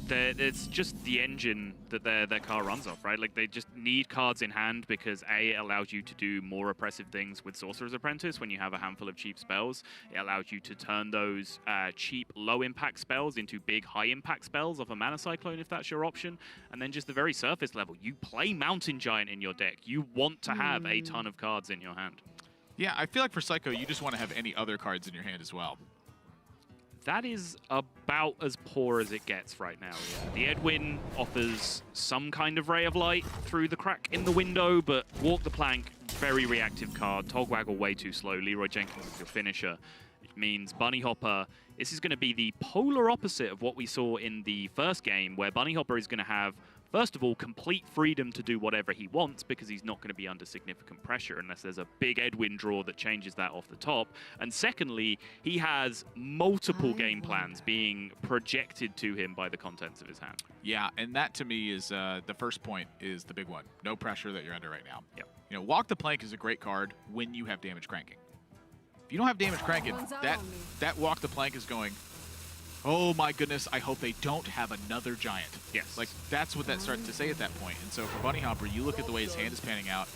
It's just the engine that their car runs off, right? Like, they just need cards in hand because, A, it allows you to do more oppressive things with Sorcerer's Apprentice when you have a handful of cheap spells. It allows you to turn those cheap, low-impact spells into big, high-impact spells off a Mana Cyclone if that's your option. And then just the very surface level. You play Mountain Giant in your deck. You want to have a ton of cards in your hand. Yeah, I feel like for Seiko, you just want to have any other cards in your hand as well. That is about as poor as it gets right now. Yeah. The Edwin offers some kind of ray of light through the crack in the window, but Walk the Plank, very reactive card. Togwaggle way too slow. Leroy Jenkins is your finisher. It means BunnyHopper, this is going to be the polar opposite of what we saw in the first game, where BunnyHopper is going to have, first of all, complete freedom to do whatever he wants because he's not going to be under significant pressure unless there's a big Edwin draw that changes that off the top. And secondly, he has multiple game plans being projected to him by the contents of his hand. Yeah, and that to me is the first point is the big one. No pressure that you're under right now. Yep. You know, Walk the Plank is a great card when you have damage cranking. If you don't have damage cranking, that Walk the Plank is going, oh my goodness, I hope they don't have another giant. Yes. Like, that's what that starts to say at that point. And so for BunnyHopper, you look at the way his hand is panning out,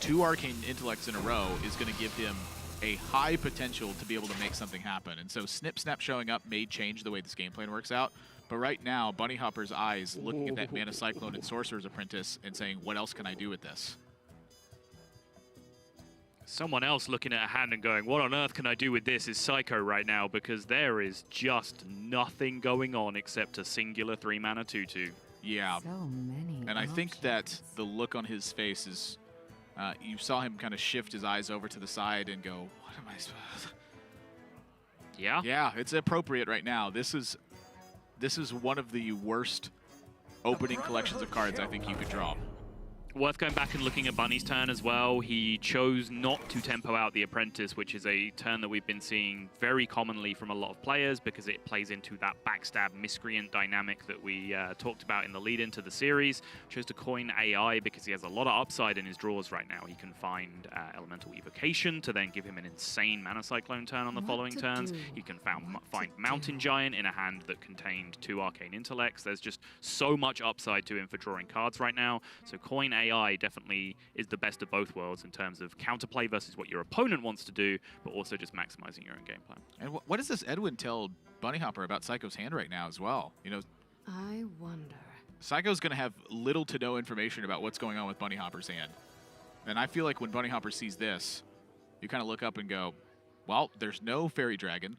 2 Arcane Intellects in a row is going to give him a high potential to be able to make something happen. And so Snip Snap showing up may change the way this game plan works out. But right now, BunnyHopper's eyes looking at that Mana Cyclone and Sorcerer's Apprentice and saying, what else can I do with this? Someone else looking at a hand and going, what on earth can I do with this is Seiko right now, because there is just nothing going on except a singular 3-mana 2/2. Yeah. So many and I think that the look on his face is, you saw him kind of shift his eyes over to the side and go, what am I supposed to... Yeah? Yeah, it's appropriate right now. This is one of the worst opening collections of cards I think you could draw. Worth going back and looking at Bunny's turn as well. He chose not to tempo out the Apprentice, which is a turn that we've been seeing very commonly from a lot of players because it plays into that backstab miscreant dynamic that we talked about in the lead into the series. Chose to coin AI because he has a lot of upside in his draws right now. He can find Elemental Evocation to then give him an insane Mana Cyclone turn on the following turns. He can find Mountain Giant in a hand that contained 2 Arcane Intellects. There's just so much upside to him for drawing cards right now. So coin AI definitely is the best of both worlds in terms of counterplay versus what your opponent wants to do, but also just maximizing your own game plan. And what does this Edwin tell BunnyHopper about Psycho's hand right now as well? You know, I wonder. Psycho's going to have little to no information about what's going on with BunnyHopper's hand. And I feel like when BunnyHopper sees this, you kind of look up and go, well, there's no Fairy Dragon.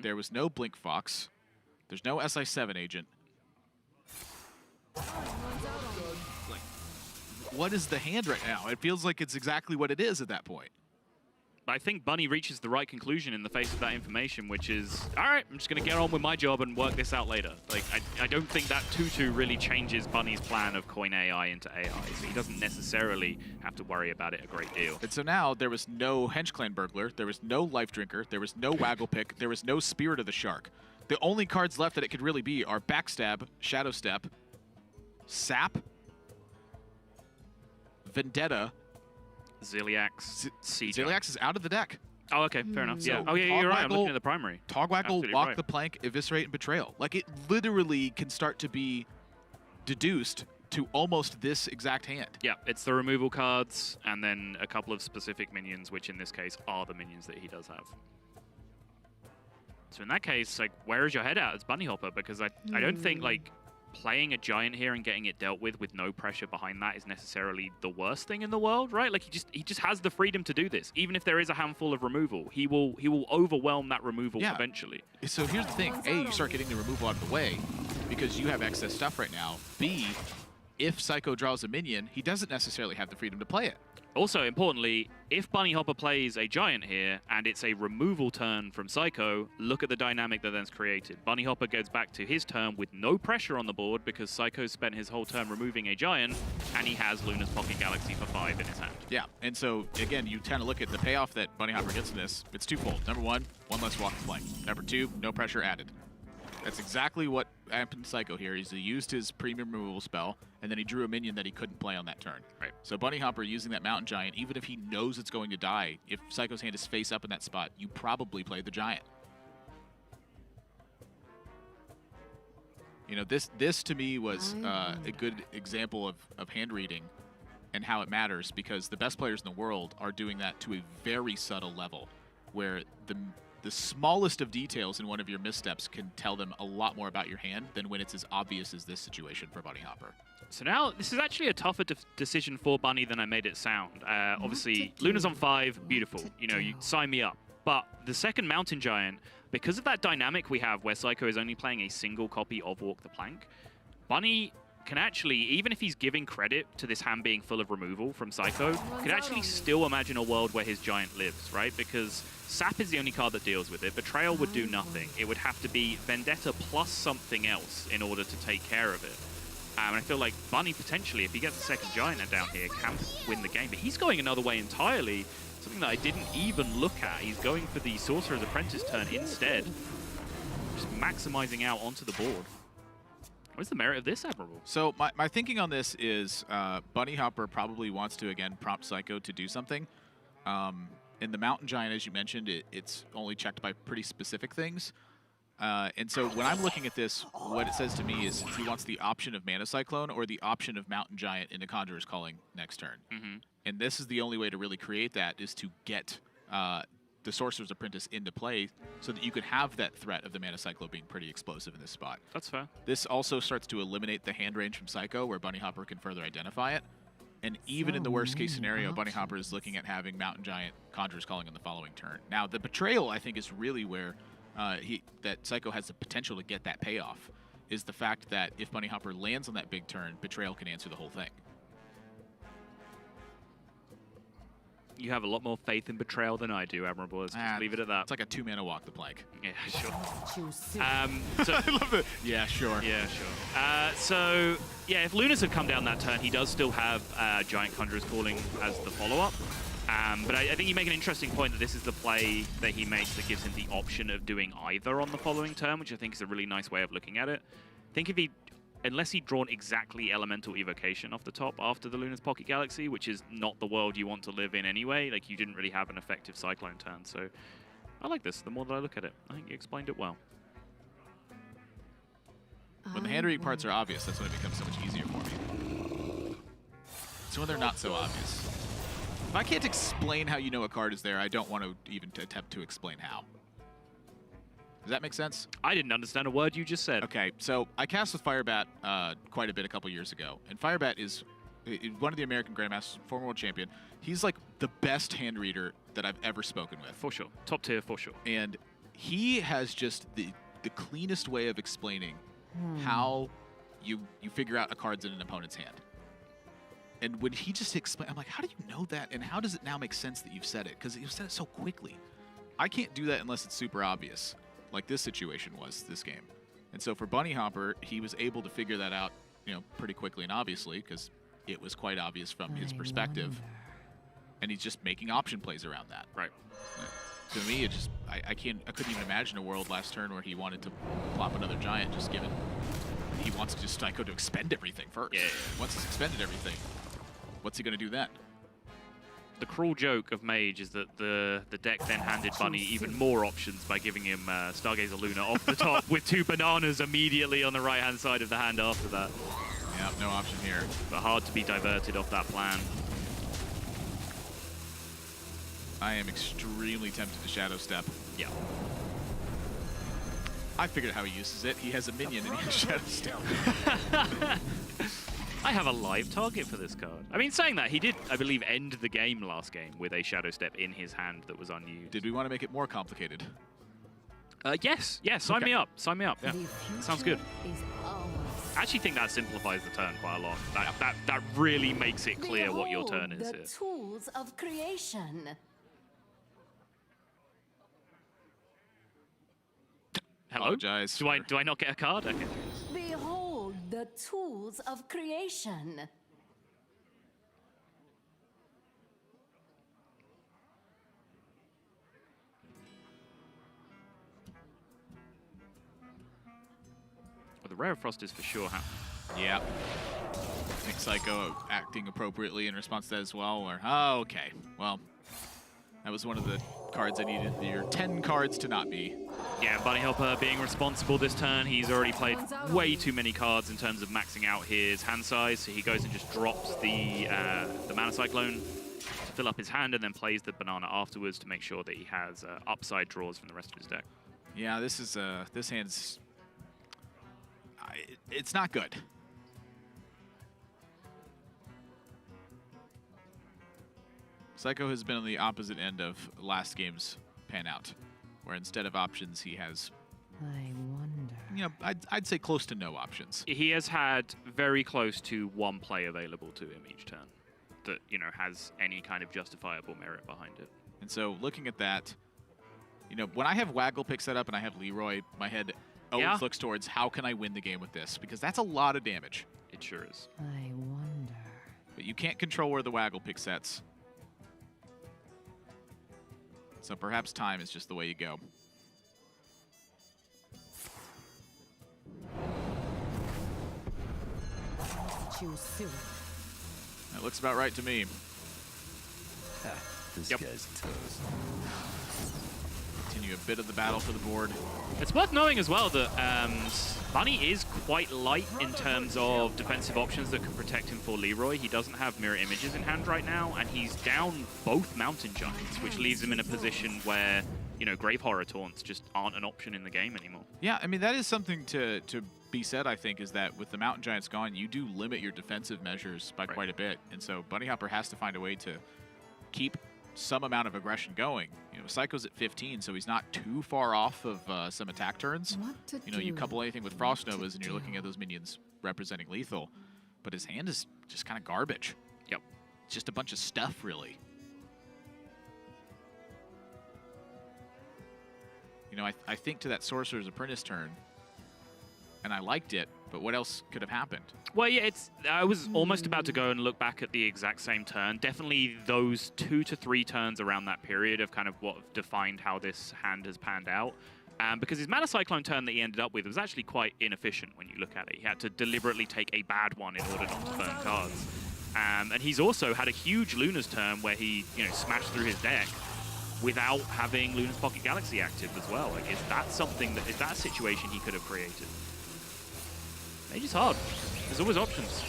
There was no Blink Fox. There's no SI7 agent. What is the hand right now? It feels like it's exactly what it is at that point. I think Bunny reaches the right conclusion in the face of that information, which is, all right, I'm just going to get on with my job and work this out later. Like, I don't think that 2/2 really changes Bunny's plan of coin AI into AI, so he doesn't necessarily have to worry about it a great deal. And so now there was no Hench Clan Burglar, there was no Life Drinker, there was no Waggle Pick, there was no Spirit of the Shark. The only cards left that it could really be are Backstab, Shadow Step, Sap, Vendetta. Ziliax, Siege. Ziliax is out of the deck. Oh, okay, fair enough. Yeah. So Oh, yeah, you're right. I'm looking at the primary. Togwaggle, Walk the Plank, Eviscerate, and Betrayal. Like, it literally can start to be deduced to almost this exact hand. Yeah, it's the removal cards and then a couple of specific minions, which in this case are the minions that he does have. So in that case, like, where is your head at as BunnyHopper? Because I don't think, like, playing a giant here and getting it dealt with no pressure behind that is necessarily the worst thing in the world, right? Like, he just has the freedom to do this. Even if there is a handful of removal, he will overwhelm that removal eventually. So here's the thing. A, you start getting the removal out of the way because you have excess stuff right now. B, if Seiko draws a minion, he doesn't necessarily have the freedom to play it. Also, importantly, if BunnyHopper plays a giant here and it's a removal turn from Seiko, look at the dynamic that then's created. BunnyHopper goes back to his turn with no pressure on the board because Seiko spent his whole turn removing a giant, and he has Luna's Pocket Galaxy for 5 in his hand. Yeah, and so, again, you kind of look at the payoff that BunnyHopper gets in this. It's twofold. Number one less walk the plank. Number two, no pressure added. That's exactly what happened to Seiko here. He used his premium removal spell, and then he drew a minion that he couldn't play on that turn. Right. So BunnyHopper using that Mountain Giant, even if he knows it's going to die, if Seiko's hand is face up in that spot, you probably play the Giant. You know, this to me was a good example of hand reading and how it matters, because the best players in the world are doing that to a very subtle level, where the smallest of details in one of your missteps can tell them a lot more about your hand than when it's as obvious as this situation for BunnyHopper. So now, this is actually a tougher decision for Bunny than I made it sound. Obviously, Luna's on 5, beautiful. You know, you sign me up. But the second Mountain Giant, because of that dynamic we have where Seiko is only playing a single copy of Walk the Plank, Bunny can actually, even if he's giving credit to this hand being full of removal from Seiko, can actually still imagine a world where his giant lives, right? Because Sap is the only card that deals with it. Betrayal would do nothing. It would have to be Vendetta plus something else in order to take care of it. And I feel like Bunny, potentially, if he gets the second giant down here, can win the game. But he's going another way entirely, something that I didn't even look at. He's going for the Sorcerer's Apprentice turn instead, just maximizing out onto the board. What's the merit of this, Admirable? So my thinking on this is BunnyHopper probably wants to, again, prompt Seiko to do something. In the Mountain Giant, as you mentioned, it's only checked by pretty specific things. And so when I'm looking at this, what it says to me is he wants the option of Mana Cyclone or the option of Mountain Giant into Conjurer's Calling next turn. And this is the only way to really create that, is to get the Sorcerer's Apprentice into play so that you could have that threat of the Mana Cyclone being pretty explosive in this spot. That's fair. This also starts to eliminate the hand range from Seiko, where BunnyHopper can further identify it. And even in the worst case scenario, BunnyHopper is looking at having Mountain Giant Conjurer's Calling on the following turn. Now, the Betrayal, I think, is really where that Seiko has the potential to get that payoff, is the fact that if BunnyHopper lands on that big turn, Betrayal can answer the whole thing. You have a lot more faith in Betrayal than I do, Admirable. Let's just leave it at that. It's like a 2-mana Walk the Plank. Yeah, sure. So, I love it. Yeah, sure. Yeah, sure. So, yeah, if Lunas had come down that turn, he does still have Giant Conjurer's Calling as the follow-up. But I think you make an interesting point that this is the play that he makes that gives him the option of doing either on the following turn, which I think is a really nice way of looking at it. I think if he, unless he'd drawn exactly Elemental Evocation off the top after the Luna's Pocket Galaxy, which is not the world you want to live in anyway, like you didn't really have an effective Cyclone turn. So I like this the more that I look at it. I think you explained it well. When the hand reading parts are obvious, that's when it becomes so much easier for me. So when they're not so obvious. If I can't explain how you know a card is there, I don't want to even attempt to explain how. Does that make sense? I didn't understand a word you just said. Okay, so I cast with Firebat quite a bit a couple years ago. And Firebat is one of the American Grandmasters, former world champion. He's like the best hand reader that I've ever spoken with. For sure. Top tier, for sure. And he has just the cleanest way of explaining how you figure out a card's in an opponent's hand. And when he just explained, I'm like, how do you know that? And how does it now make sense that you've said it? Because you've said it so quickly. I can't do that unless it's super obvious, like this situation was this game. And so for BunnyHopper, he was able to figure that out, you know, pretty quickly and obviously, because it was quite obvious from his perspective. And he's just making option plays around that. Right. To me, it just I couldn't even imagine a world last turn where he wanted to plop another giant, just given he wants just Seiko to expend everything first. Yeah. Once he's expended everything, what's he going to do then? The cruel joke of Mage is that the deck then handed Bunny even more options by giving him Stargazer Luna off the top with 2 bananas immediately on the right-hand side of the hand after that. Yeah, no option here. But hard to be diverted off that plan. I am extremely tempted to Shadow Step. Yeah. I figured how he uses it. He has a minion and he has Shadow Step. I have a live target for this card. I mean, saying that, he did, I believe, end the game last game with a Shadow Step in his hand that was unused. Did we want to make it more complicated? Yes, sign me up. Sign me up. Yeah, sounds good. Is ours. I actually think that simplifies the turn quite a lot. That really makes it clear what your turn is the here. tools of creation. Hello? Apologize. Do I not get a card? Okay. Behold the tools of creation. Well, the Rare of Frost is for sure happening. Yeah. I think Seiko acting appropriately in response to that as well. Or, oh, okay. Well, that was one of the cards I needed. Your 10 cards to not be. Yeah, BunnyHopper being responsible this turn. He's already played way too many cards in terms of maxing out his hand size. So he goes and just drops the Mana Cyclone to fill up his hand and then plays the banana afterwards to make sure that he has upside draws from the rest of his deck. Yeah, this is this hand's it's not good. Seiko has been on the opposite end of last game's pan out, where instead of options he has, I wonder. you know, I'd say close to no options. He has had very close to one play available to him each turn that, you know, has any kind of justifiable merit behind it. And so looking at that, you know, when I have Waggle pick set up and I have Leroy, my head always looks towards how can I win the game with this, because that's a lot of damage. It sure is. I wonder. But you can't control where the Waggle pick sets. So perhaps time is just the way you go. Choose soon. That looks about right to me. This Yep. guy's toast. Continue a bit of the battle for the board. It's worth knowing as well that Bunny is quite light in terms of defensive options that can protect him for Leroy. He doesn't have mirror images in hand right now, and he's down both Mountain Giants, which leaves him in a position where, you know, Grave Horror Taunts just aren't an option in the game anymore. Yeah, I mean, that is something to be said, I think, is that with the Mountain Giants gone, you do limit your defensive measures by quite a bit. And so BunnyHopper has to find a way to keep some amount of aggression going. You know, Psycho's at 15, so he's not too far off of some attack turns. What to You know, you do? couple anything with Frost Novas and you're looking at those minions representing lethal. But his hand is just kind of garbage. Yep. It's just a bunch of stuff, really. You know, I think to that Sorcerer's Apprentice turn, and I liked it, but what else could have happened? Well, yeah, I was almost about to go and look back at the exact same turn. Definitely those 2 to 3 turns around that period of kind of what defined how this hand has panned out. Because his Mana Cyclone turn that he ended up with was actually quite inefficient when you look at it. He had to deliberately take a bad one in order not to burn cards. And he's also had a huge Luna's turn where he, you know, smashed through his deck without having Luna's Pocket Galaxy active as well. Like, is that a situation he could have created? Mage is hard. There's always options.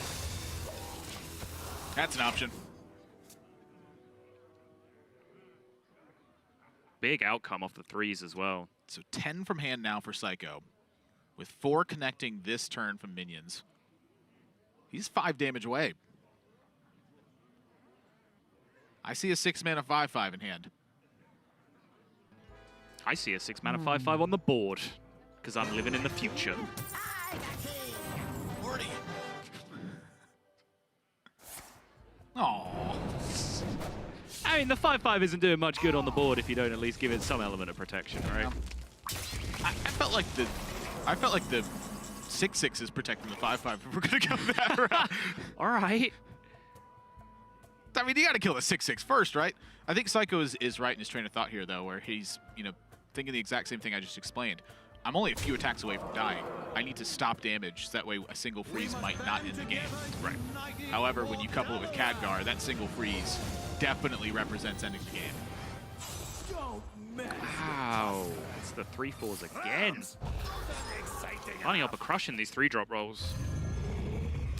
That's an option. Big outcome off the 3s as well. So 10 from hand now for Seiko, with 4 connecting this turn from minions. He's 5 damage away. I see a 6-mana 5/5 in hand. I see a 6-mana 5/5 on the board, because I'm living in the future. Aww. I mean, the 5/5 isn't doing much good on the board if you don't at least give it some element of protection, right? I felt like the 6/6 is protecting the 5/5. If we're gonna go that route. All right. I mean, you got to kill the 6/6 first, right? I think Seiko is right in his train of thought here, though, where he's, you know, thinking the exact same thing I just explained. I'm only a few attacks away from dying. I need to stop damage, so that way a single freeze might not end the game. Right. However, when you couple it with Khadgar, that single freeze definitely represents ending the game. Wow. It's the 3/4s again. BunnyHopper crushing these 3-drop rolls.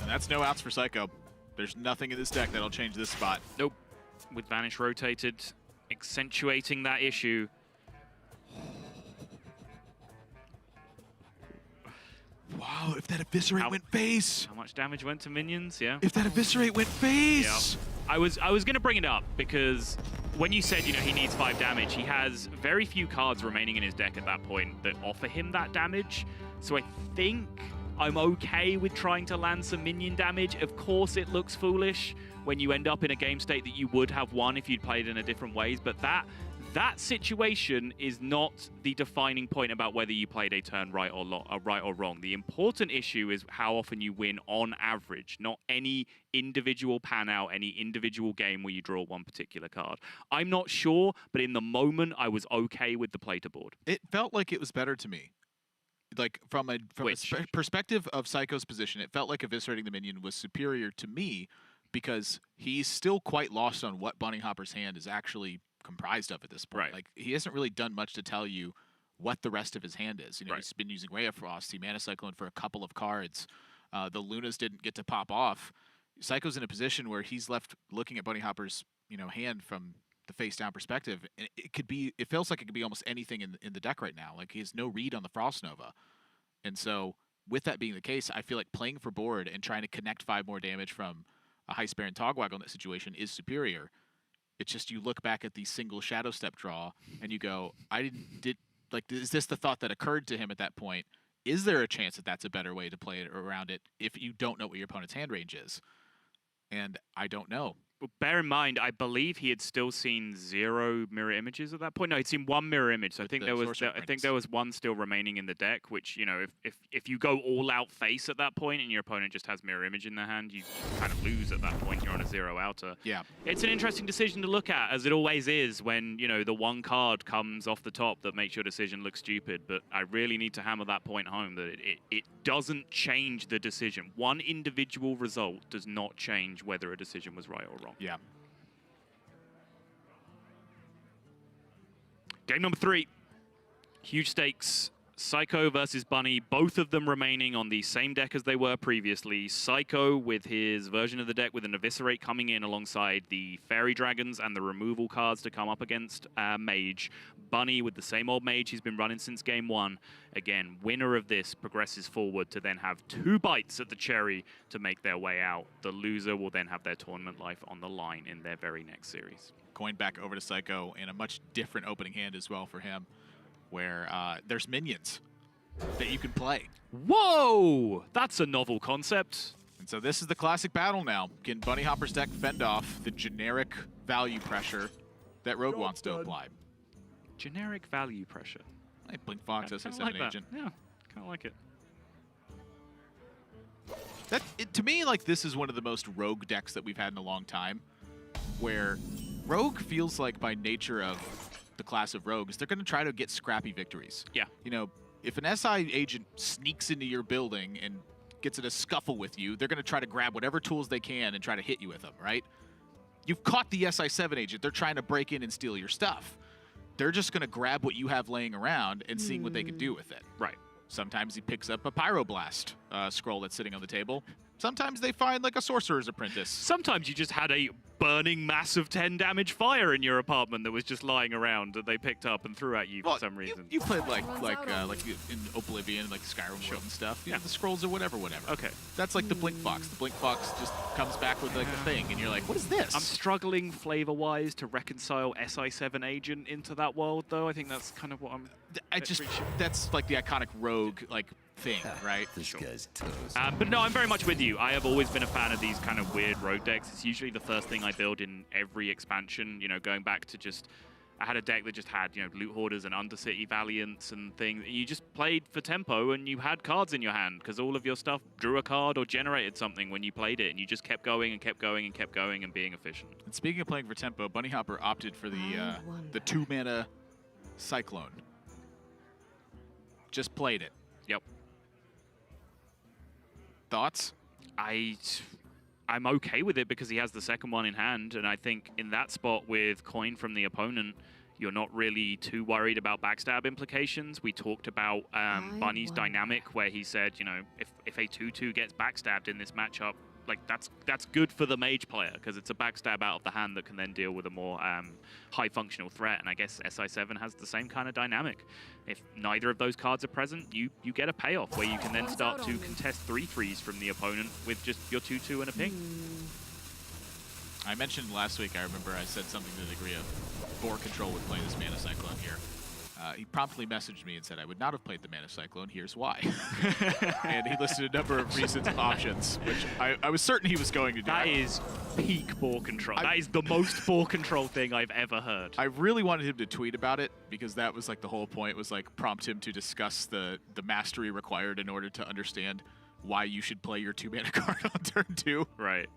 And that's no outs for Seiko. There's nothing in this deck that'll change this spot. Nope. With Vanish rotated, accentuating that issue. Wow, if that Eviscerate went face! How much damage went to minions? Yeah. If that Eviscerate went face! I was going to bring it up because when you said, you know, he needs 5 damage, he has very few cards remaining in his deck at that point that offer him that damage. So I think I'm okay with trying to land some minion damage. Of course, it looks foolish when you end up in a game state that you would have won if you'd played in a different ways, but that situation is not the defining point about whether you played a turn right or wrong. The important issue is how often you win on average, not any individual pan out, any individual game where you draw one particular card. I'm not sure, but in the moment, I was okay with the play to board. It felt like it was better to me. Like from a perspective of Seiko's position, it felt like eviscerating the minion was superior to me because he's still quite lost on what BunnyHopper's hand is actually comprised of at this point. Right. Like he hasn't really done much to tell you what the rest of his hand is. You know, he's been using Ray of Frost, he Mana Cyclone for a couple of cards. The Lunas didn't get to pop off. Seiko's in a position where he's left looking at BunnyHopper's, you know, hand from the face down perspective. And it feels like it could be almost anything in the deck right now. Like he has no read on the Frost Nova. And so with that being the case, I feel like playing for board and trying to connect 5 more damage from a High Spare and Togwaggle in that situation is superior. It's just you look back at the single Shadow Step draw and you go, is this the thought that occurred to him at that point? Is there a chance that that's a better way to play it around it if you don't know what your opponent's hand range is? And I don't know. Well, bear in mind, I believe he had still seen 0 mirror images at that point. No, he'd seen 1 mirror image. So I think there was 1 still remaining in the deck. Which, you know, if you go all out face at that point and your opponent just has mirror image in their hand, you kind of lose at that point. You're on a 0 outer. Yeah, it's an interesting decision to look at, as it always is when, you know, the one card comes off the top that makes your decision look stupid. But I really need to hammer that point home that it doesn't change the decision. One individual result does not change whether a decision was right or wrong. Yeah. Game number 3. Huge stakes. Seiko versus Bunny, both of them remaining on the same deck as they were previously. Seiko with his version of the deck with an Eviscerate coming in alongside the Fairy Dragons and the removal cards to come up against Mage. Bunny with the same old Mage he's been running since game 1. Again, winner of this progresses forward to then have 2 bites at the cherry to make their way out. The loser will then have their tournament life on the line in their very next series. Going back over to Seiko in a much different opening hand as well for him, where there's minions that you can play. Whoa! That's a novel concept. And so this is the classic battle now. Can BunnyHopper's deck fend off the generic value pressure that Rogue wants to apply? Generic value pressure. Hey, Blink Fox, SI7 like agent. Yeah, kind of like it. To me, like, this is one of the most Rogue decks that we've had in a long time, where Rogue feels like, by nature of the class of rogues, they're going to try to get scrappy victories. Yeah. You know, if an SI agent sneaks into your building and gets in a scuffle with you, they're going to try to grab whatever tools they can and try to hit you with them, right? You've caught the SI7 agent. They're trying to break in and steal your stuff. They're just going to grab what you have laying around and seeing what they can do with it. Right. Sometimes he picks up a Pyroblast scroll that's sitting on the table. Sometimes they find, like, a Sorcerer's Apprentice. Sometimes you just had a burning mass of 10 damage fire in your apartment that was just lying around that they picked up and threw at you for some reason. You played like in Oblivion, like Skyrim World and stuff. You know, the scrolls or whatever. Okay. That's like the Blink Fox. The Blink Fox just comes back with like a thing, and you're like, what is this? I'm struggling flavor-wise to reconcile SI7 Agent into that world, though. I think that's kind of what I'm... That's like the iconic rogue like thing, right? This guy's toast. But no, I'm very much with you. I have always been a fan of these kind of weird rogue decks. It's usually the first thing I build in every expansion, you know, going back to just... I had a deck that just had, you know, Loot Hoarders and Undercity Valiants and things. You just played for tempo and you had cards in your hand because all of your stuff drew a card or generated something when you played it, and you just kept going and kept going and kept going and being efficient. And speaking of playing for tempo, BunnyHopper opted for the 2-mana Cyclone. Just played it. Yep. Thoughts? I'm okay with it because he has the second one in hand, and I think in that spot with coin from the opponent, you're not really too worried about backstab implications. We talked about Bunny's dynamic where he said, you know, if a 2-2 gets backstabbed in this matchup, like that's good for the mage player because it's a backstab out of the hand that can then deal with a more high functional threat. And I guess SI7 has the same kind of dynamic. If neither of those cards are present, you get a payoff where you can then start to contest 3/3s from the opponent with just your 2/2 and a ping. I mentioned last week, I remember I said something to the degree of Board Control would play this Mana Cyclone here. He promptly messaged me and said, I would not have played the Mana Cyclone, here's why. And he listed a number of reasons, options, which I was certain he was going to do. That is peak ball control. That is the most ball control thing I've ever heard. I really wanted him to tweet about it because that was like the whole point, was like prompt him to discuss the mastery required in order to understand why you should play your 2-mana card on turn 2. Right.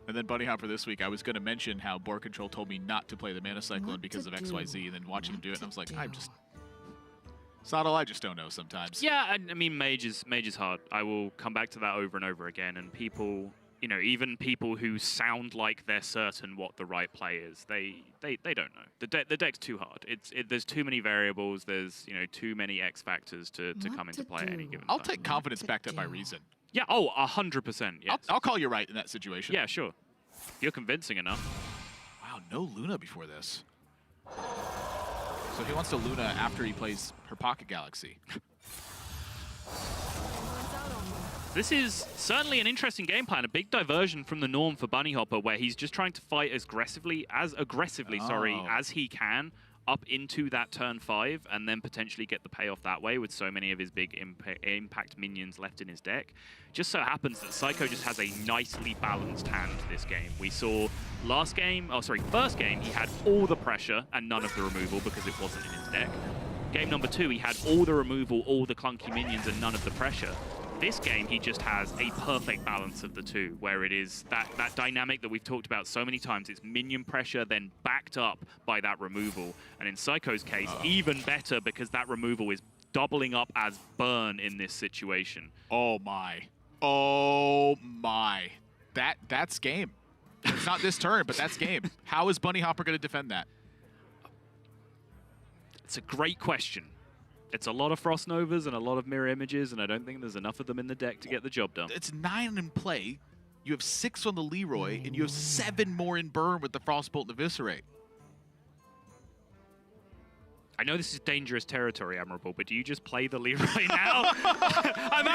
And then BunnyHopper this week, I was going to mention how Board Control told me not to play the Mana Cyclone What because to of do? XYZ, and then watching him do it, and I was like, I'm do? just... Sottle, I just don't know sometimes. Yeah, I mean, mage is hard. I will come back to that over and over again, and people, you know, even people who sound like they're certain what the right play is, they don't know. The deck's too hard. There's too many variables. There's, you know, too many X factors to What come into to play at any do? given I'll time. take confidence to backed up by do? reason. Yeah. Oh, 100%. Yes. I'll call you right in that situation. Yeah, sure. You're convincing enough. Wow, no Luna before this. So he wants to Luna after he plays her Pocket Galaxy. This is certainly an interesting game plan, a big diversion from the norm for BunnyHopper, where he's just trying to fight as aggressively, Oh. as he can up into that turn 5, and then potentially get the payoff that way with so many of his big impact minions left in his deck. Just so happens that Seiko just has a nicely balanced hand this game. We saw first game, he had all the pressure and none of the removal because it wasn't in his deck. Game number 2, he had all the removal, all the clunky minions, and none of the pressure. This game, he just has a perfect balance of the two, where it is that dynamic that we've talked about so many times. It's minion pressure, then backed up by that removal. And in Seiko's case, even better because that removal is doubling up as burn in this situation. Oh my. Oh my. That's game. It's not this turn, but that's game. How is BunnyHopper going to defend that? It's a great question. It's a lot of Frost Novas and a lot of mirror images, and I don't think there's enough of them in the deck to get the job done. It's 9 in play. You have 6 on the Leroy, and you have 7 more in burn with the Frostbolt and Eviscerate. I know this is dangerous territory, Admirable, but do you just play the Leroy now? I'm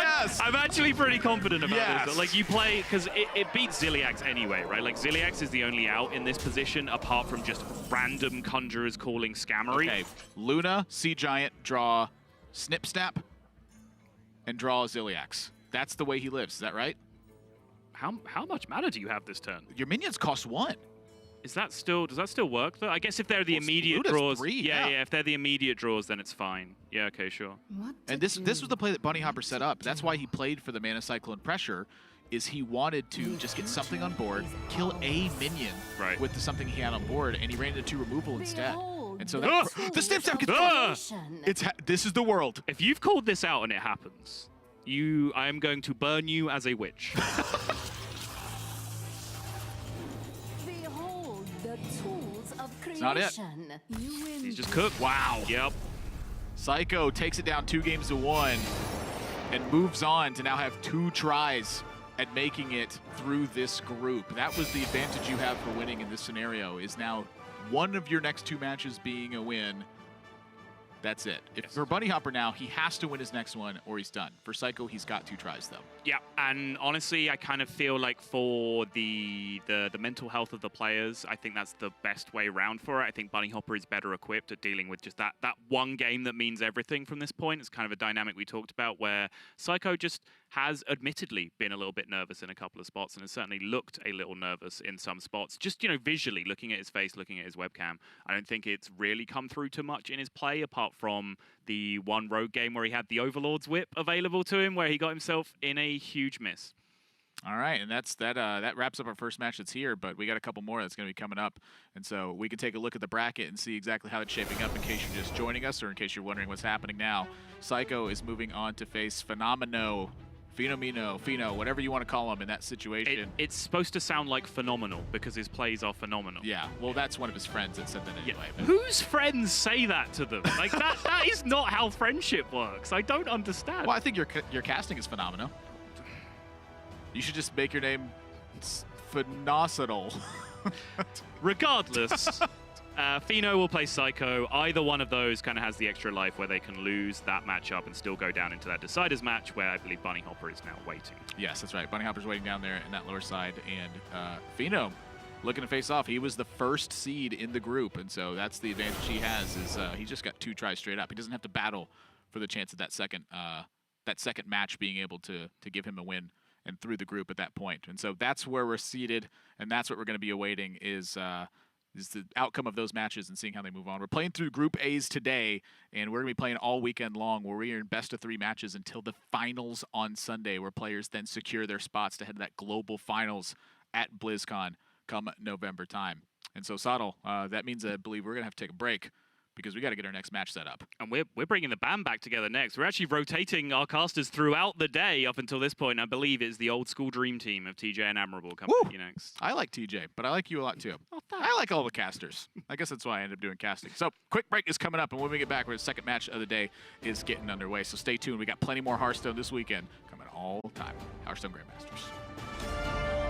actually pretty confident about this. Like, you play, because it beats Ziliax anyway, right? Like, Ziliax is the only out in this position, apart from just random Conjurers calling Scammery. Okay, Luna, Sea Giant, draw Snip Snap, and draw Ziliax. That's the way he lives, is that right? How much mana do you have this turn? Your minions cost 1. Does that still work though? I guess if they're the immediate Luna's draws, 3, yeah, if they're the immediate draws, then it's fine. Yeah, okay, sure. What And to this was the play that do? BunnyHopper What set to up. That's do? why he played for the Mana Cyclone pressure, is he wanted to just get something on board, kill a minion Right. with something he had on board, and he ran into 2 removal instead. Behold And so the that, tools the Snip Snap of gets creation. this is the world. If you've called this out and it happens, I am going to burn you as a witch. Behold the tools of creation. not it. You win. He's just cooked. Wow. Yep. Seiko takes it down 2 games to 1 and moves on to now have 2 tries at making it through this group. That was the advantage you have for winning in this scenario, is now one of your next 2 matches being a win. That's it. If for BunnyHopper now, he has to win his next one or he's done. For Seiko, he's got 2 tries though. Yeah, and honestly, I kind of feel like for the mental health of the players, I think that's the best way around for it. I think BunnyHopper is better equipped at dealing with just that one game that means everything from this point. It's kind of a dynamic we talked about where Seiko just has admittedly been a little bit nervous in a couple of spots and has certainly looked a little nervous in some spots. Just, you know, visually looking at his face, looking at his webcam, I don't think it's really come through too much in his play apart from the one rogue game where he had the Overlord's Whip available to him where he got himself in a huge miss. All right, and that wraps up our first match that's here, but we got a couple more that's going to be coming up. And so we can take a look at the bracket and see exactly how it's shaping up in case you're just joining us or in case you're wondering what's happening now. Seiko is moving on to face Phenomeno, whatever you want to call him in that situation. It's supposed to sound like phenomenal because his plays are phenomenal. Yeah, well, that's one of his friends that said that anyway. Yeah. Whose friends say that to them? Like, that is not how friendship works. I don't understand. Well, I think your casting is phenomenal. You should just make your name Phenomenal. Regardless, Fino will play Seiko. Either one of those kind of has the extra life where they can lose that matchup and still go down into that Deciders match where I believe BunnyHopper is now waiting. Yes, that's right. BunnyHopper's waiting down there in that lower side, and Fino looking to face off. He was the first seed in the group, and so that's the advantage he has. Is he just got 2 tries straight up. He doesn't have to battle for the chance of that second match being able to give him a win and through the group at that point. And so that's where we're seated, and that's what we're going to be awaiting is the outcome of those matches and seeing how they move on. We're playing through Group A's today, and we're going to be playing all weekend long where we are in best-of-3 matches until the finals on Sunday, where players then secure their spots to head to that global finals at BlizzCon come November time. And so, Sottle, that means I believe we're going to have to take a break because we got to get our next match set up. And we're bringing the band back together next. We're actually rotating our casters throughout the day up until this point. I believe it's the old school dream team of TJ and Admirable coming at you next. I like TJ, but I like you a lot too. I like all the casters. I guess that's why I ended up doing casting. So, quick break is coming up, and when we get back, the second match of the day is getting underway. So stay tuned. We got plenty more Hearthstone this weekend coming all the time. Hearthstone Grandmasters.